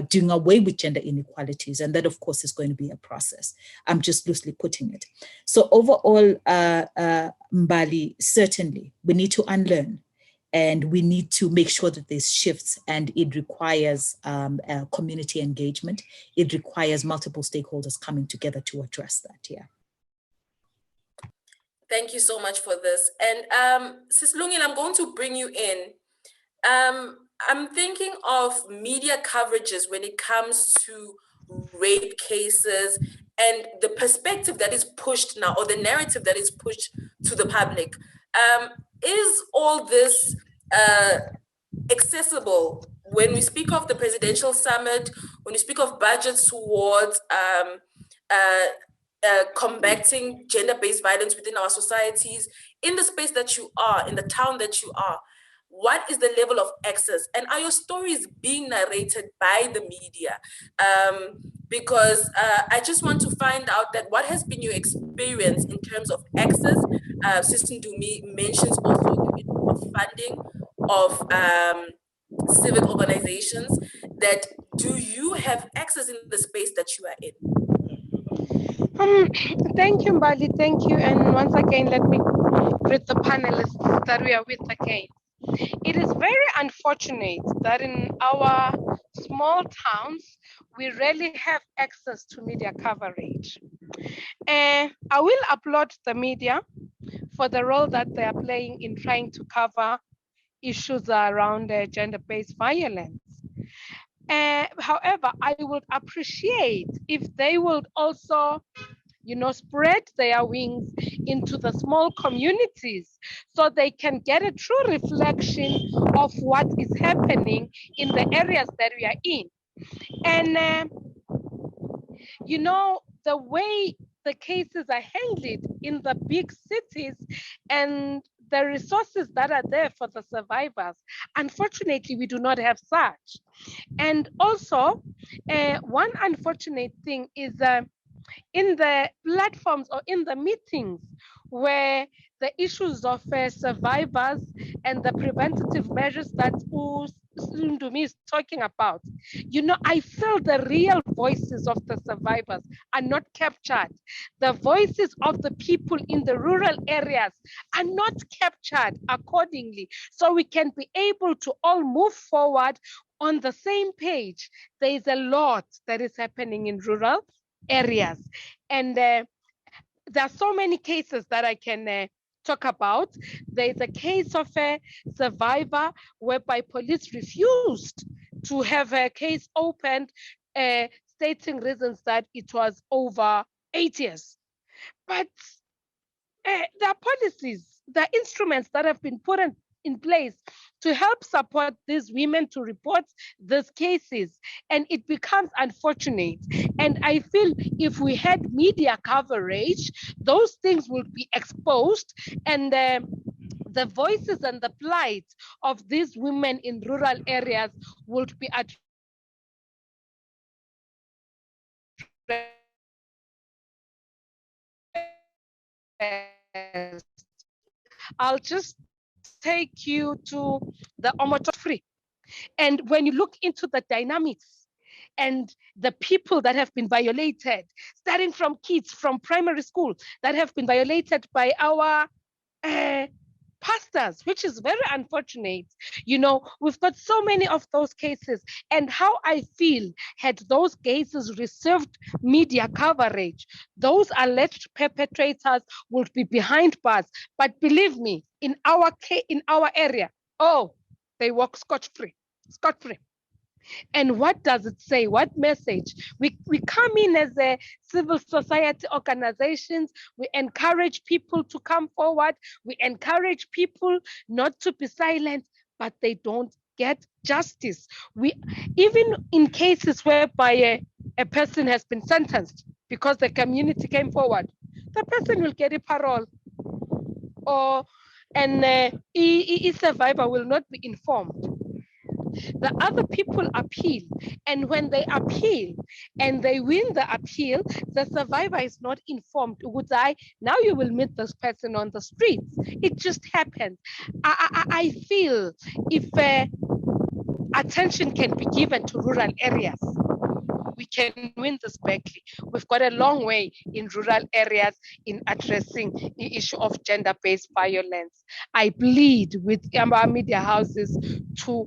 doing away with gender inequalities. And that, of course, is going to be a process. I'm just loosely putting it. So overall, Mbali, certainly we need to unlearn, and we need to make sure that there's shifts, and it requires community engagement. It requires multiple stakeholders coming together to address that, yeah. Thank you so much for this. And Sis Lungile, I'm going to bring you in. I'm thinking of media coverages when it comes to rape cases and the perspective that is pushed now, or the narrative that is pushed to the public. Is all this accessible when we speak of the presidential summit, when we speak of budgets towards combating gender-based violence within our societies, in the space that you are, in the town that you are? What is the level of access? And are your stories being narrated by the media? Because I just want to find out that what has been your experience in terms of access? Sister Ndumi mentions also the issue of funding of civic organizations. That do you have access in the space that you are in? Thank you, Mbali. Thank you. And once again, let me greet the panelists that we are with again. It is very unfortunate that in our small towns, we rarely have access to media coverage. I will applaud the media for the role that they are playing in trying to cover issues around gender-based violence. However, I would appreciate if they would also spread their wings into the small communities so they can get a true reflection of what is happening in the areas that we are in. And, the way the cases are handled in the big cities and the resources that are there for the survivors, unfortunately, we do not have such. And also, one unfortunate thing is in the platforms or in the meetings where the issues of survivors and the preventative measures that Ndumi is talking about, I feel the real voices of the survivors are not captured. The voices of the people in the rural areas are not captured accordingly. So we can be able to all move forward on the same page. There is a lot that is happening in rural areas. And there are so many cases that I can talk about. There is a case of a survivor whereby police refused to have a case opened, stating reasons that it was over 8 years. But there are policies, there are instruments that have been put in place to help support these women to report these cases, and it becomes unfortunate. And I feel if we had media coverage, those things would be exposed, and the voices and the plight of these women in rural areas would be addressed. I'll just take you to the Omoto Free. And when you look into the dynamics and the people that have been violated, starting from kids from primary school that have been violated by our pastors, which is very unfortunate. You know, we've got so many of those cases, and how I feel had those cases received media coverage, those alleged perpetrators would be behind bars. But believe me, in our area, oh, they walk scot-free. And what does it say? What message? We come in as a civil society organizations. We encourage people to come forward. We encourage people not to be silent, but they don't get justice. We even in cases whereby a person has been sentenced because the community came forward, the person will get a parole, or a survivor will not be informed. The other people appeal, and when they appeal and they win the appeal, the survivor is not informed. Would I now you will meet this person on the streets? It just happens. I feel if attention can be given to rural areas, we can win this badly. We've got a long way in rural areas in addressing the issue of gender-based violence. I plead with our media houses to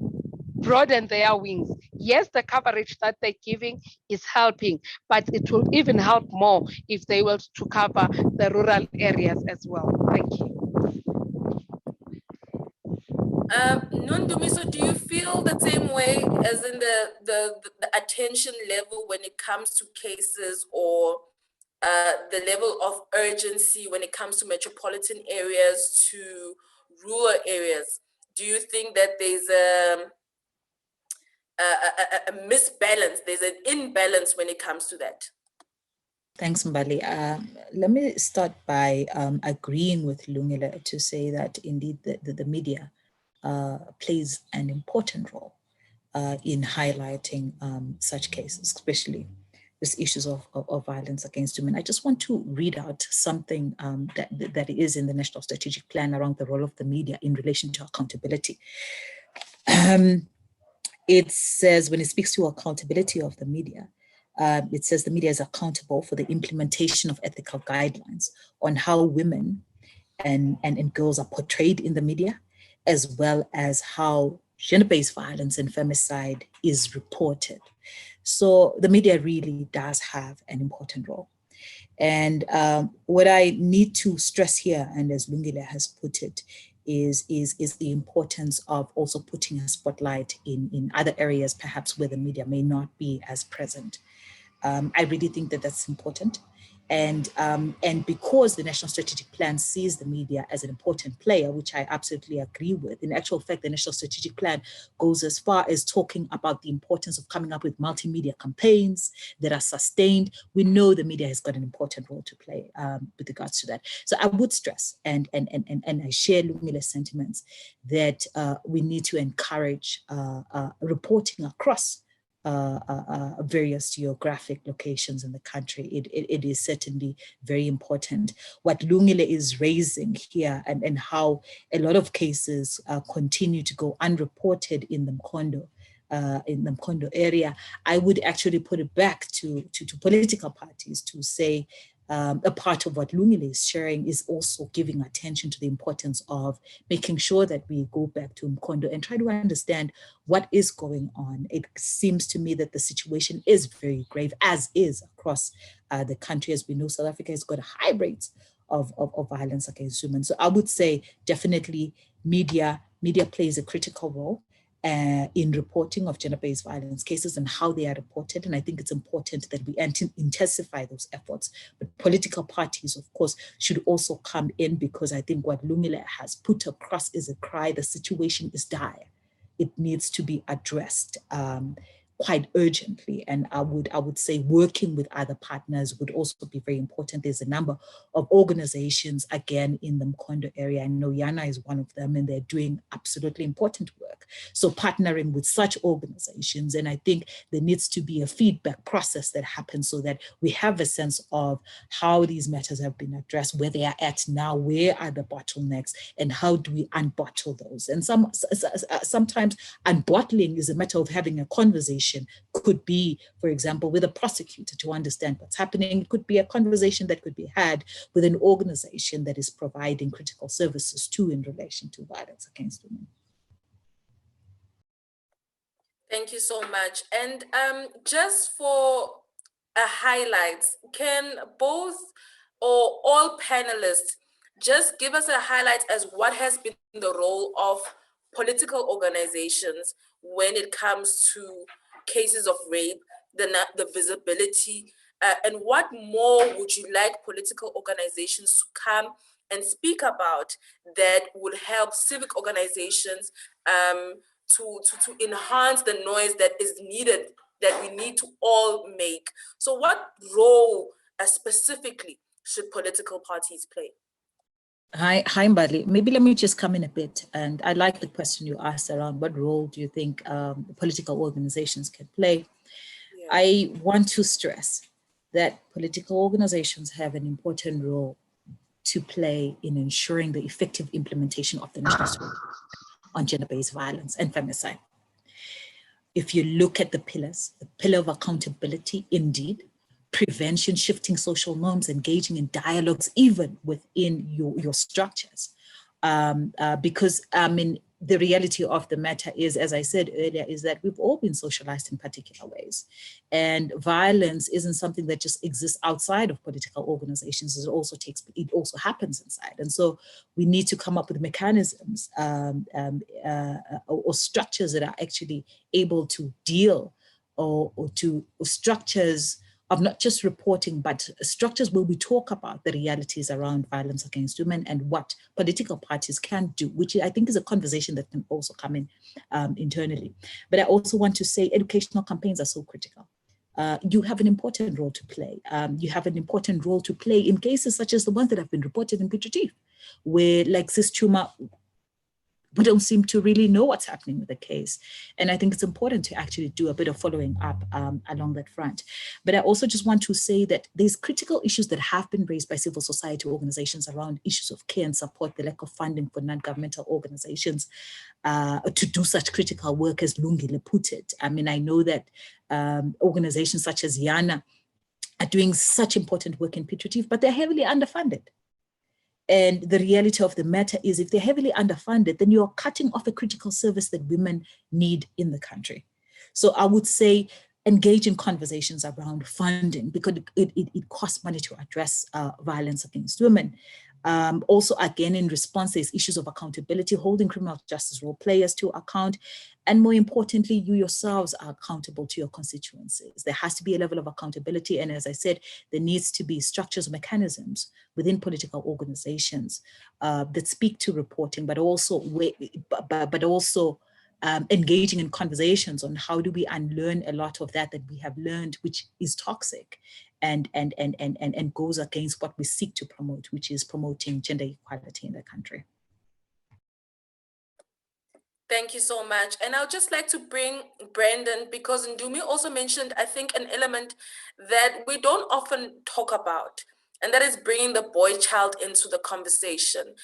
broaden their wings. Yes, the coverage that they're giving is helping, but it will even help more if they were to cover the rural areas as well. Thank you. Nondumiso, do you feel the same way as in the attention level when it comes to cases, or the level of urgency when it comes to metropolitan areas to rural areas? Do you think that there's a misbalance, there's an imbalance when it comes to that? Thanks, Mbali. Let me start by agreeing with Lungile to say that indeed the media plays an important role in highlighting such cases, especially these issues of violence against women. I just want to read out something that is in the National Strategic Plan around the role of the media in relation to accountability. It says, when it speaks to accountability of the media, it says the media is accountable for the implementation of ethical guidelines on how women and girls are portrayed in the media, as well as how gender-based violence and femicide is reported. So the media really does have an important role. And what I need to stress here, and as Lungile has put it, is the importance of also putting a spotlight in other areas, perhaps where the media may not be as present. I really think that that's important. And because the National Strategic Plan sees the media as an important player, which I absolutely agree with, in actual fact, the National Strategic Plan goes as far as talking about the importance of coming up with multimedia campaigns that are sustained. We know the media has got an important role to play with regards to that. So I would stress, and I share Lungile's sentiments, that we need to encourage reporting across various geographic locations in the country. It is certainly very important. What Lungile is raising here, and how a lot of cases continue to go unreported in the Mkondo area, I would actually put it back to political parties to say, a part of what Lungile is sharing is also giving attention to the importance of making sure that we go back to Mkondo and try to understand what is going on. It seems to me that the situation is very grave, as is across the country. As we know, South Africa has got high rates of violence against women. So I would say definitely media plays a critical role in reporting of gender-based violence cases and how they are reported. And I think it's important that we intensify those efforts. But political parties, of course, should also come in, because I think what Lungile has put across is a cry. The situation is dire. It needs to be addressed quite urgently. And I would say working with other partners would also be very important. There's a number of organizations, again, in the Mkondo area. I know Yana is one of them, and they're doing absolutely important work. So partnering with such organizations, and I think there needs to be a feedback process that happens so that we have a sense of how these matters have been addressed, where they are at now, where are the bottlenecks, and how do we unbottle those. And sometimes unbottling is a matter of having a conversation could be, for example, with a prosecutor to understand what's happening. It could be a conversation that could be had with an organization that is providing critical services to in relation to violence against women. Thank you so much. And just for a highlight, can both or all panelists just give us a highlight as what has been the role of political organizations when it comes to cases of rape, the visibility, and what more would you like political organizations to come and speak about that would help civic organizations to enhance the noise that is needed, that we need to all make? So what role specifically should political parties play? Hi, Mbali. Maybe let me just come in a bit. And I like the question you asked around what role do you think political organizations can play? Yeah. I want to stress that political organizations have an important role to play in ensuring the effective implementation of the national strategy on gender-based violence and femicide. If you look at the pillars, the pillar of accountability, indeed, prevention, shifting social norms, engaging in dialogues, even within your structures. Because I mean, the reality of the matter is, as I said earlier, is that we've all been socialized in particular ways. And violence isn't something that just exists outside of political organizations. It also happens inside. And so we need to come up with mechanisms or structures that are actually able to deal or structures of not just reporting, but structures where we talk about the realities around violence against women and what political parties can do, which I think is a conversation that can also come in internally. But I also want to say educational campaigns are so critical. You have an important role to play. You have an important role to play in cases such as the ones that have been reported in Piet Retief, where, like Sis Chuma, we don't seem to really know what's happening with the case. And I think it's important to actually do a bit of following up along that front. But I also just want to say that there's critical issues that have been raised by civil society organizations around issues of care and support, the lack of funding for non-governmental organizations to do such critical work, as Lungile put it. I mean, I know that organizations such as Yana are doing such important work in Piet Retief, but they're heavily underfunded. And the reality of the matter is, if they're heavily underfunded, then you're cutting off a critical service that women need in the country. So I would say engage in conversations around funding, because it costs money to address violence against women. Also, again, in response, there's issues of accountability, holding criminal justice role players to account. And more importantly, you yourselves are accountable to your constituencies. There has to be a level of accountability. And as I said, there needs to be structures, mechanisms within political organizations that speak to reporting, but also engaging in conversations on how do we unlearn a lot of that we have learned, which is toxic and goes against what we seek to promote, which is promoting gender equality in the country. Thank you so much. And I'd just like to bring Brandon, because Ndumi also mentioned, I think, an element that we don't often talk about, and that is bringing the boy child into the conversation.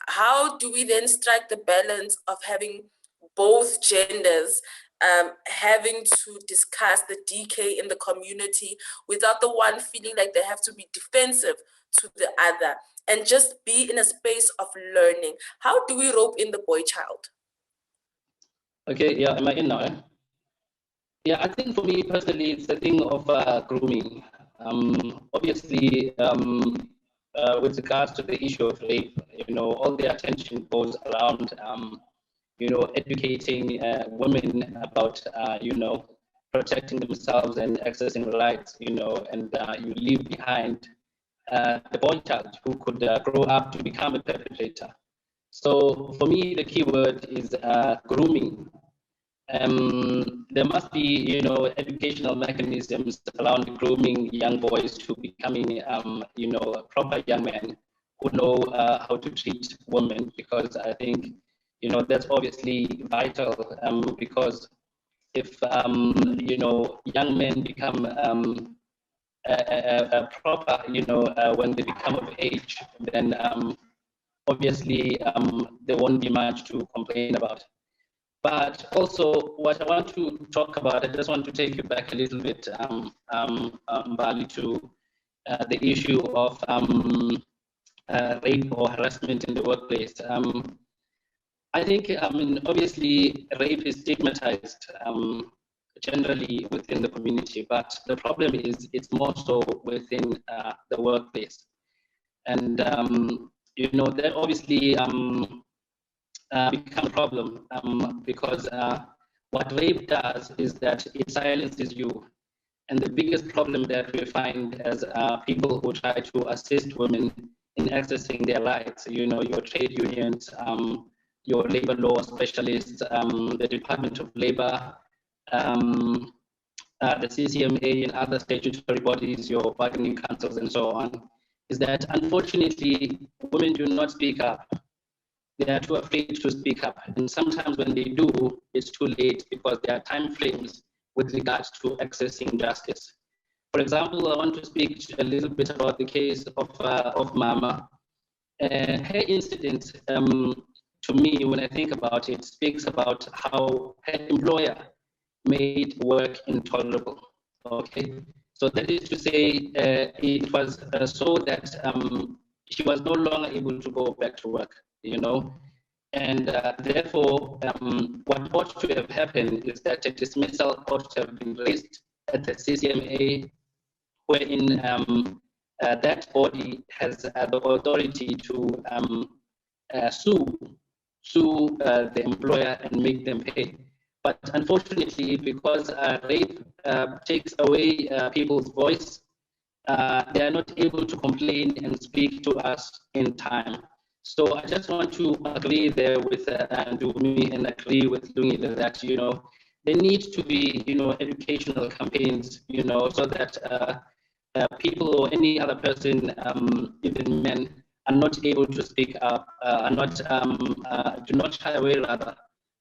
How do we then strike the balance of having both genders having to discuss the decay in the community without the one feeling like they have to be defensive to the other, and just be in a space of learning? How do we rope in the boy child? Okay, yeah, am I in now? Yeah, I think for me personally, it's a thing of grooming. Obviously, with regards to the issue of rape, all the attention goes around, educating women about, protecting themselves and accessing rights, and you leave behind the boy child who could grow up to become a perpetrator. So for me, the key word is grooming. There must be, educational mechanisms around grooming young boys to becoming, proper young men who know how to treat women, because I think, that's obviously vital, because if, young men become proper, when they become of age, then obviously there won't be much to complain about. But also, what I want to talk about, I just want to take you back a little bit, Mbali, to the issue of rape or harassment in the workplace. I think, obviously, rape is stigmatized generally within the community, but the problem is it's more so within the workplace. And, that obviously become a problem because what rape does is that it silences you. And the biggest problem that we find as people who try to assist women in accessing their rights, your trade unions, your labor law specialists, the Department of Labor, the CCMA and other statutory bodies, your bargaining councils and so on, is that unfortunately women do not speak up. They are too afraid to speak up. And sometimes when they do, it's too late because there are time frames with regards to accessing justice. For example, I want to speak a little bit about the case of Mama. Her incident, to me, when I think about it, speaks about how her employer made work intolerable. Okay, so that is to say, it was so that she was no longer able to go back to work. And therefore, what ought to have happened is that a dismissal ought to have been raised at the CCMA, wherein that body has the authority to sue the employer and make them pay. But unfortunately, because rape takes away people's voice, they are not able to complain and speak to us in time. So I just want to agree there with Ndumi and agree with Lungi that, there needs to be, educational campaigns, so that people or any other person, even men, are not able to speak up, do not shy away rather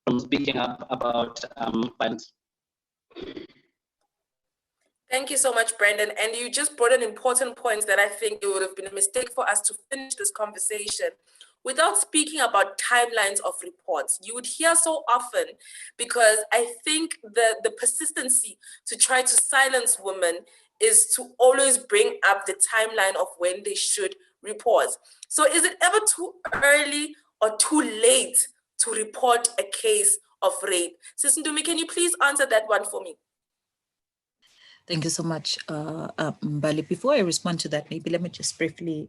from speaking up about violence. Thank you so much, Brandon. And you just brought an important point that I think it would have been a mistake for us to finish this conversation without speaking about timelines of reports. You would hear so often, because I think the persistency to try to silence women is to always bring up the timeline of when they should report. So is it ever too early or too late to report a case of rape? Sis Ndumi, can you please answer that one for me? Thank you so much, Mbali. Before I respond to that, maybe let me just briefly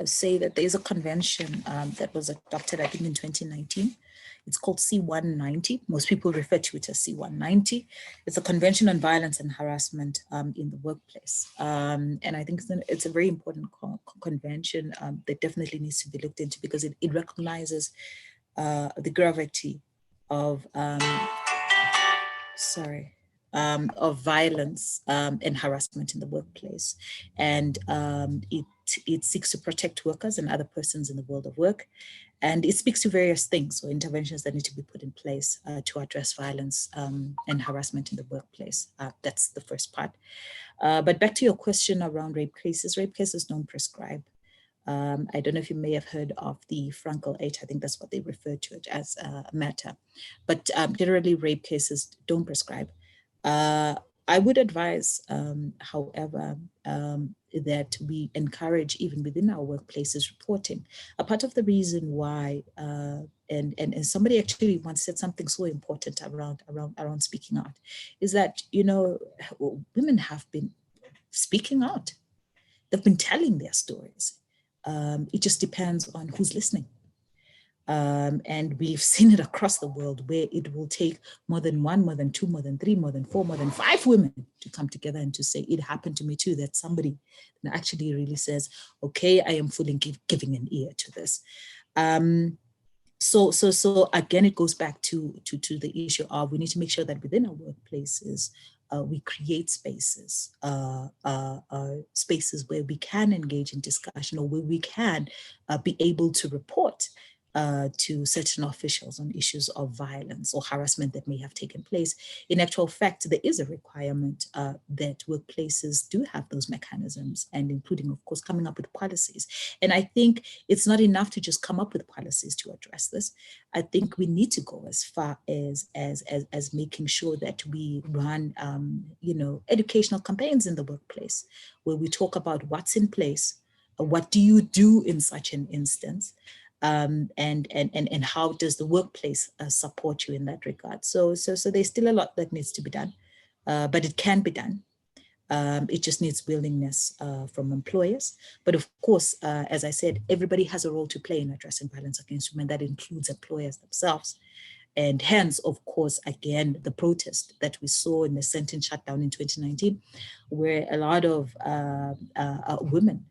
say that there is a convention that was adopted, I think, in 2019. It's called C190. Most people refer to it as C190. It's a convention on violence and harassment in the workplace. And I think it's a very important convention that definitely needs to be looked into, because it recognizes the gravity of of violence and harassment in the workplace. And it seeks to protect workers and other persons in the world of work. And it speaks to various things or interventions that need to be put in place to address violence and harassment in the workplace. That's the first part. But back to your question around rape cases don't prescribe. I don't know if you may have heard of the Frankel 8, I think that's what they refer to it as a matter. But generally rape cases don't prescribe. I would advise, however, that we encourage, even within our workplaces, reporting. A part of the reason why, and somebody actually once said something so important around speaking out, is that, women have been speaking out. They've been telling their stories. It just depends on who's listening. And we've seen it across the world, where it will take more than one, more than two, more than three, more than four, more than five women to come together and to say, it happened to me too, that somebody actually really says, okay, I am fully giving an ear to this. So again, it goes back to the issue of, we need to make sure that within our workplaces, we create spaces, spaces where we can engage in discussion, or where we can be able to report to certain officials on issues of violence or harassment that may have taken place. In actual fact, there is a requirement that workplaces do have those mechanisms, and including, of course, coming up with policies. And I think it's not enough to just come up with policies to address this. I think we need to go as far as making sure that we run, educational campaigns in the workplace where we talk about what's in place, what do you do in such an instance, and how does the workplace support you in that regard. So there's still a lot that needs to be done, but it can be done. It just needs willingness from employers. But of course, as I said, everybody has a role to play in addressing violence against women. That includes employers themselves. And hence, of course, again, the protest that we saw in the sentence shutdown in 2019, where a lot of women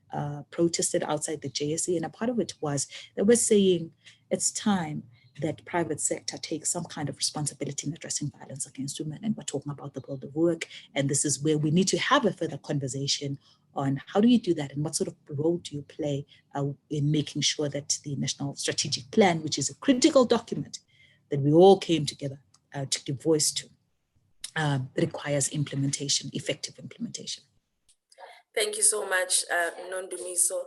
protested outside the JSE. And a part of it was they were saying it's time that private sector takes some kind of responsibility in addressing violence against women. And we're talking about the world of work. And this is where we need to have a further conversation on how do you do that and what sort of role do you play in making sure that the National Strategic Plan, which is a critical document that we all came together to give voice to, requires implementation, effective implementation. Thank you so much, Nondumiso.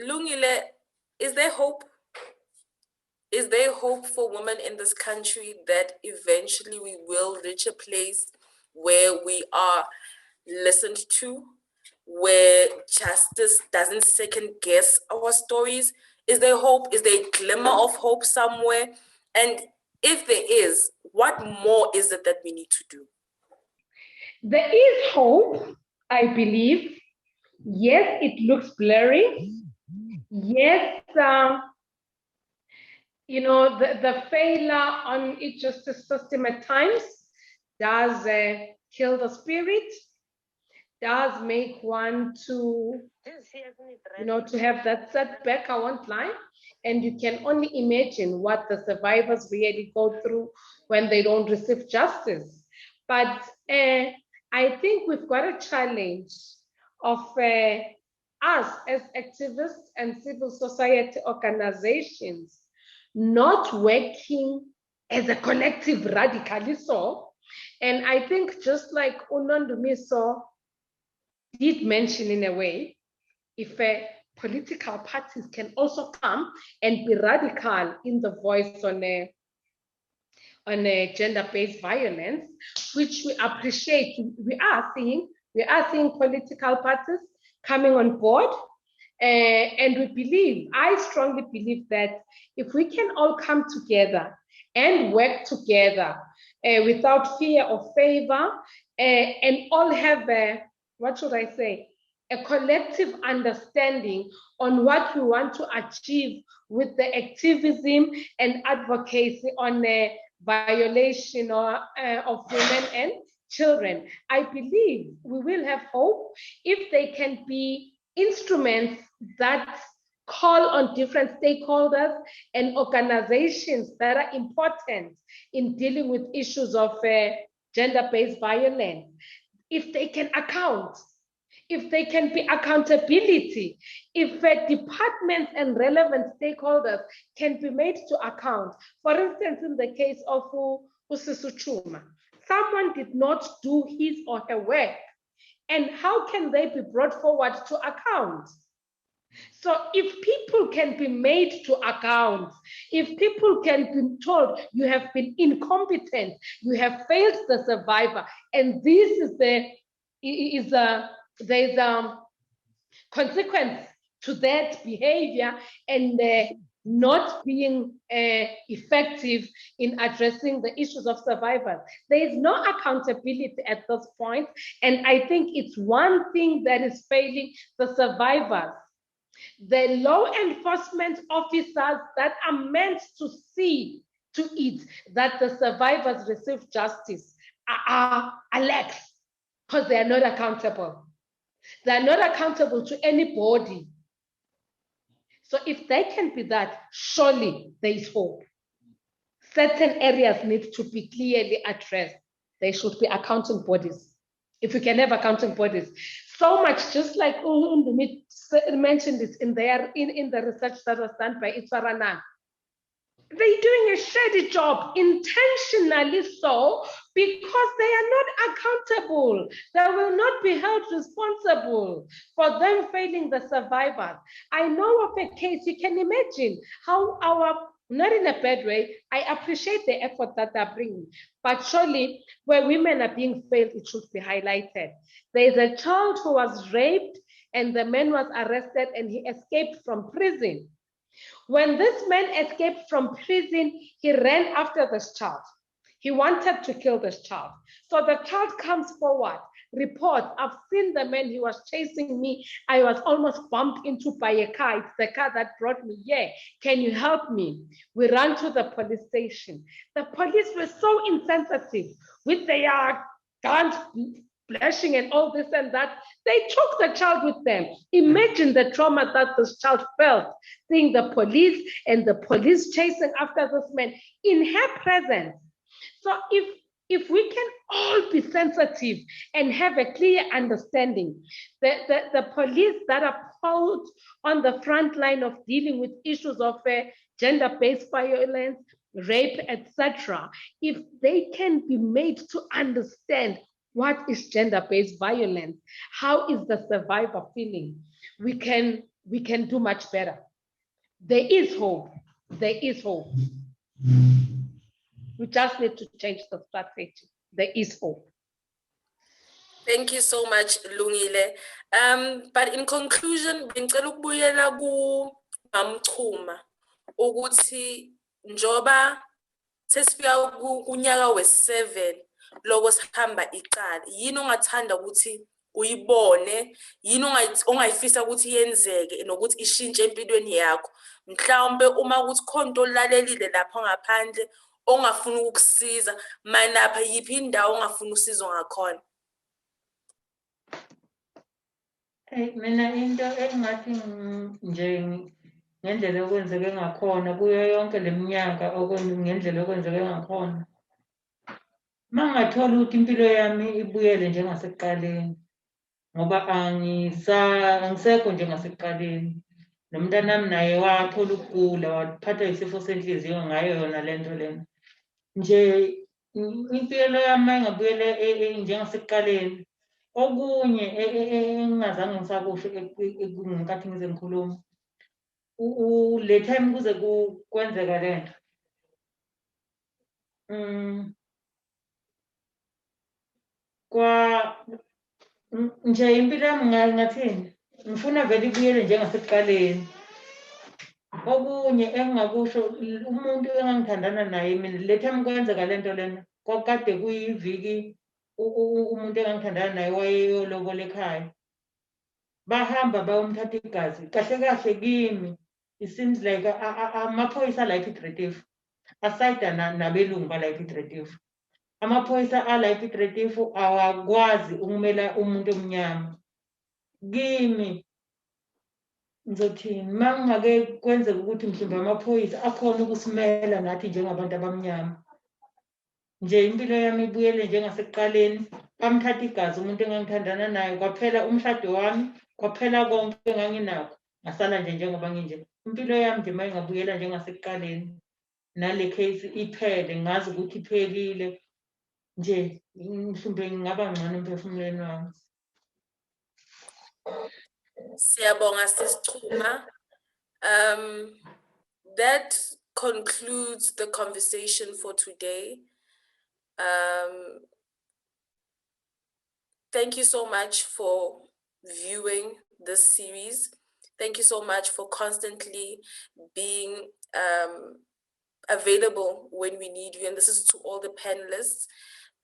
Lungile, is there hope? Is there hope for women in this country that eventually we will reach a place where we are listened to, where justice doesn't second guess our stories? Is there hope? Is there a glimmer of hope somewhere? And if there is, what more is it that we need to do? There is hope, I believe. Yes, it looks blurry. Yes, the failure on each justice system at times does kill the spirit, does make one to have that setback, I won't lie. And you can only imagine what the survivors really go through when they don't receive justice. But I think we've got a challenge of us as activists and civil society organizations not working as a collective radically so. And I think just like Unondumiso did mention in a way, if political parties can also come and be radical in the voice on gender-based violence, which we appreciate. We are seeing political parties coming on board. And I strongly believe that if we can all come together and work together without fear or favor, and all have a collective understanding on what we want to achieve with the activism and advocacy on violation of women and children, I believe we will have hope if they can be instruments that call on different stakeholders and organizations that are important in dealing with issues of gender-based violence. If they can account, if there can be accountability, if departments and relevant stakeholders can be made to account. For instance, in the case of Usisu Chuma, someone did not do his or her work. And how can they be brought forward to account? So if people can be made to account, if people can be told you have been incompetent, you have failed the survivor, and this is there's a consequence to that behavior and not being effective in addressing the issues of survivors. There is no accountability at this point, and I think it's one thing that is failing the survivors. The law enforcement officers that are meant to see to it that the survivors receive justice are lax because they are not accountable. They are not accountable to anybody. So if they can be that, surely there is hope. Certain areas need to be clearly addressed. There should be accounting bodies. If we can have accounting bodies, so much, just like Undumi mentioned this in the research that was done by Itwarana, they're doing a shady job, intentionally so, because they are not accountable. They will not be held responsible for them failing the survivors. I know of a case, you can imagine how not in a bad way, I appreciate the effort that they're bringing, but surely where women are being failed, it should be highlighted. There's a child who was raped and the man was arrested and he escaped from prison. When this man escaped from prison, he ran after this child. He wanted to kill this child. So the child comes forward, reports, I've seen the man, he was chasing me. I was almost bumped into by a car. It's the car that brought me here. Can you help me? We ran to the police station. The police were so insensitive with their guns flashing and all this and that. They took the child with them. Imagine the trauma that this child felt, seeing the police and the police chasing after this man in her presence. So if we can all be sensitive and have a clear understanding, the police that are put on the front line of dealing with issues of gender-based violence, rape, etc., if they can be made to understand what is gender-based violence, how is the survivor feeling, we can do much better. There is hope. There is hope. We just need to change the strategy. There is hope. Thank you so much, Lungile. But in conclusion, bengicela ukubuyela kuMamchuma ukuthi njoba sesifika kunyaka we-7 loko sihamba icala, yini ongathanda ukuthi uyibone, yini ongayifisa ukuthi yenzeke nokuthi ishintshe empilweni yakho, mhlawumbe uma ukuthi khonto olalelile lapha ngaphandle ongafuna ukukusiza, manapha yiphi indawo ongafuna usizo ngakhona? Mina into engathi nje ngendlela yokwenzeke ngakhona kuyo yonke leminyaka ngendlela yokwenzeke ngakhona, mangathola ukuthi impilo yami ibuyele njengasekuqaleni, ngoba angisekho njengasekuqaleni. Nomntanami naye wathola ukugula, waphathwa yisifo senhliziyo ngayo yona lento lena. Nje impilo yami engabuyele njengasekuqaleni. Okunye engingazange ngisakusho ngenkathi ngize ngikhuluma, le time kuze kwenzeka lento, nje impilo yami ngathini, ngifuna vele ibuyele njengasekuqaleni. Okunye engingakusho, umuntu engangithandana naye mina, le time kwenzeka lento lena, kwakade kuyiviki umuntu engangithandana naye wayeyolobola ekhaya. Bahamba bayomthatha igazi. Kahle kahle kimi, it seems like amaphoyisa la ePiet aside nabelungu bala ePiet, amaphoyisa ala ePiet awakwazi ukumela umuntu omnyama. Kimi ngizothini mangake kwenzeka ukuthi mhlawumbe amaphoyisa akhona ukusimela nathi njengabantu abamnyama. Nje impilo yami ibuyele njengasekuqaleni, bamthatha igazi umuntu engangithandana naye, kwaphela umshado wami, kwaphela konke enganginakho, ngasala nje njengoba nginje. Impilo yami nje mayingabuyela njengasekuqaleni, nale case iphele, ngazi ukuthi iphelile, nje mhlawumbe ngingaba ngcono emphefumulweni wami. Siyabonga Sisichuma. That concludes the conversation for today. Thank you so much for viewing this series. Thank you so much for constantly being available when we need you. And this is to all the panelists.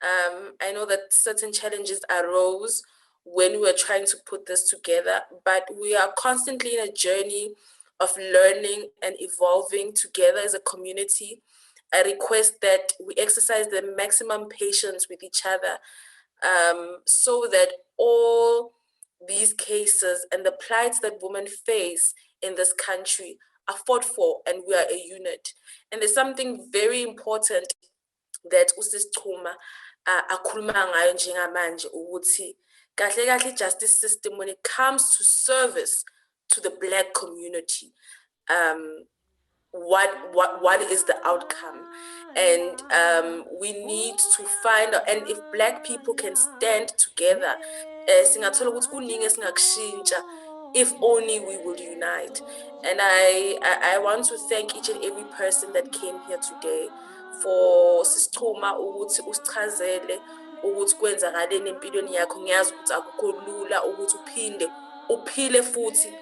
I know that certain challenges arose when we were trying to put this together, but we are constantly in a journey of learning and evolving together as a community. I request that we exercise the maximum patience with each other, so that all these cases and the plights that women face in this country are fought for, and we are a unit. And there's something very important that Usisichuma akhuluma ngayo njengamanje ukuthi kahle kahle justice system, when it comes to service to the Black community, what is the outcome. And we need to find out, and if Black people can stand together, singathola ukuthi kuningi esingakushintsha if only we will unite. And I want to thank each and every person that came here today for Sistruma ukuthi usichazele ukuthi kwenzakaleni empilweni yakho. Ngiyazi ukuthi akukho lula ukuthi uphile futhi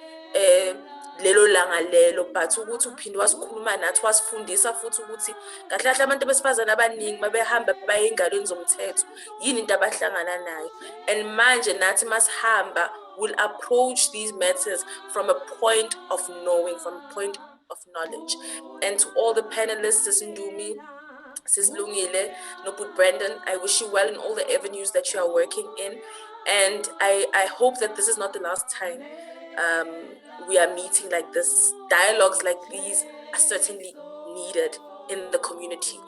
lelo langa lelo, but ukuthi uphinde wasikhuluma nathi wasifundisa futhi ukuthi kahle kahle abantu besifazana abaningi babehamba baye engalweni zomthetho yini into abahlangana nayo. And manje nathi masihamba will approach these matters from a point of knowing, from a point of knowledge. And to all the panelists, Sis Ndumi, Sis Lungile, Noput Brandon, I wish you well in all the avenues that you are working in. And I hope that this is not the last time we are meeting like this. Dialogues like these are certainly needed in the community.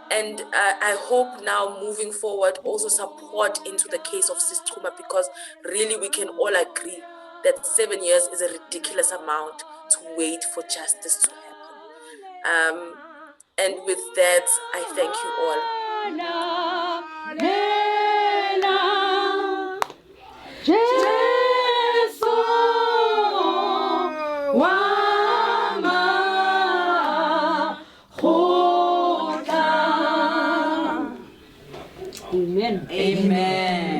And I hope now moving forward also support into the case of Sistruma, because really we can all agree that 7 years is a ridiculous amount to wait for justice to happen. And with that, I thank you all. Amen. Amen.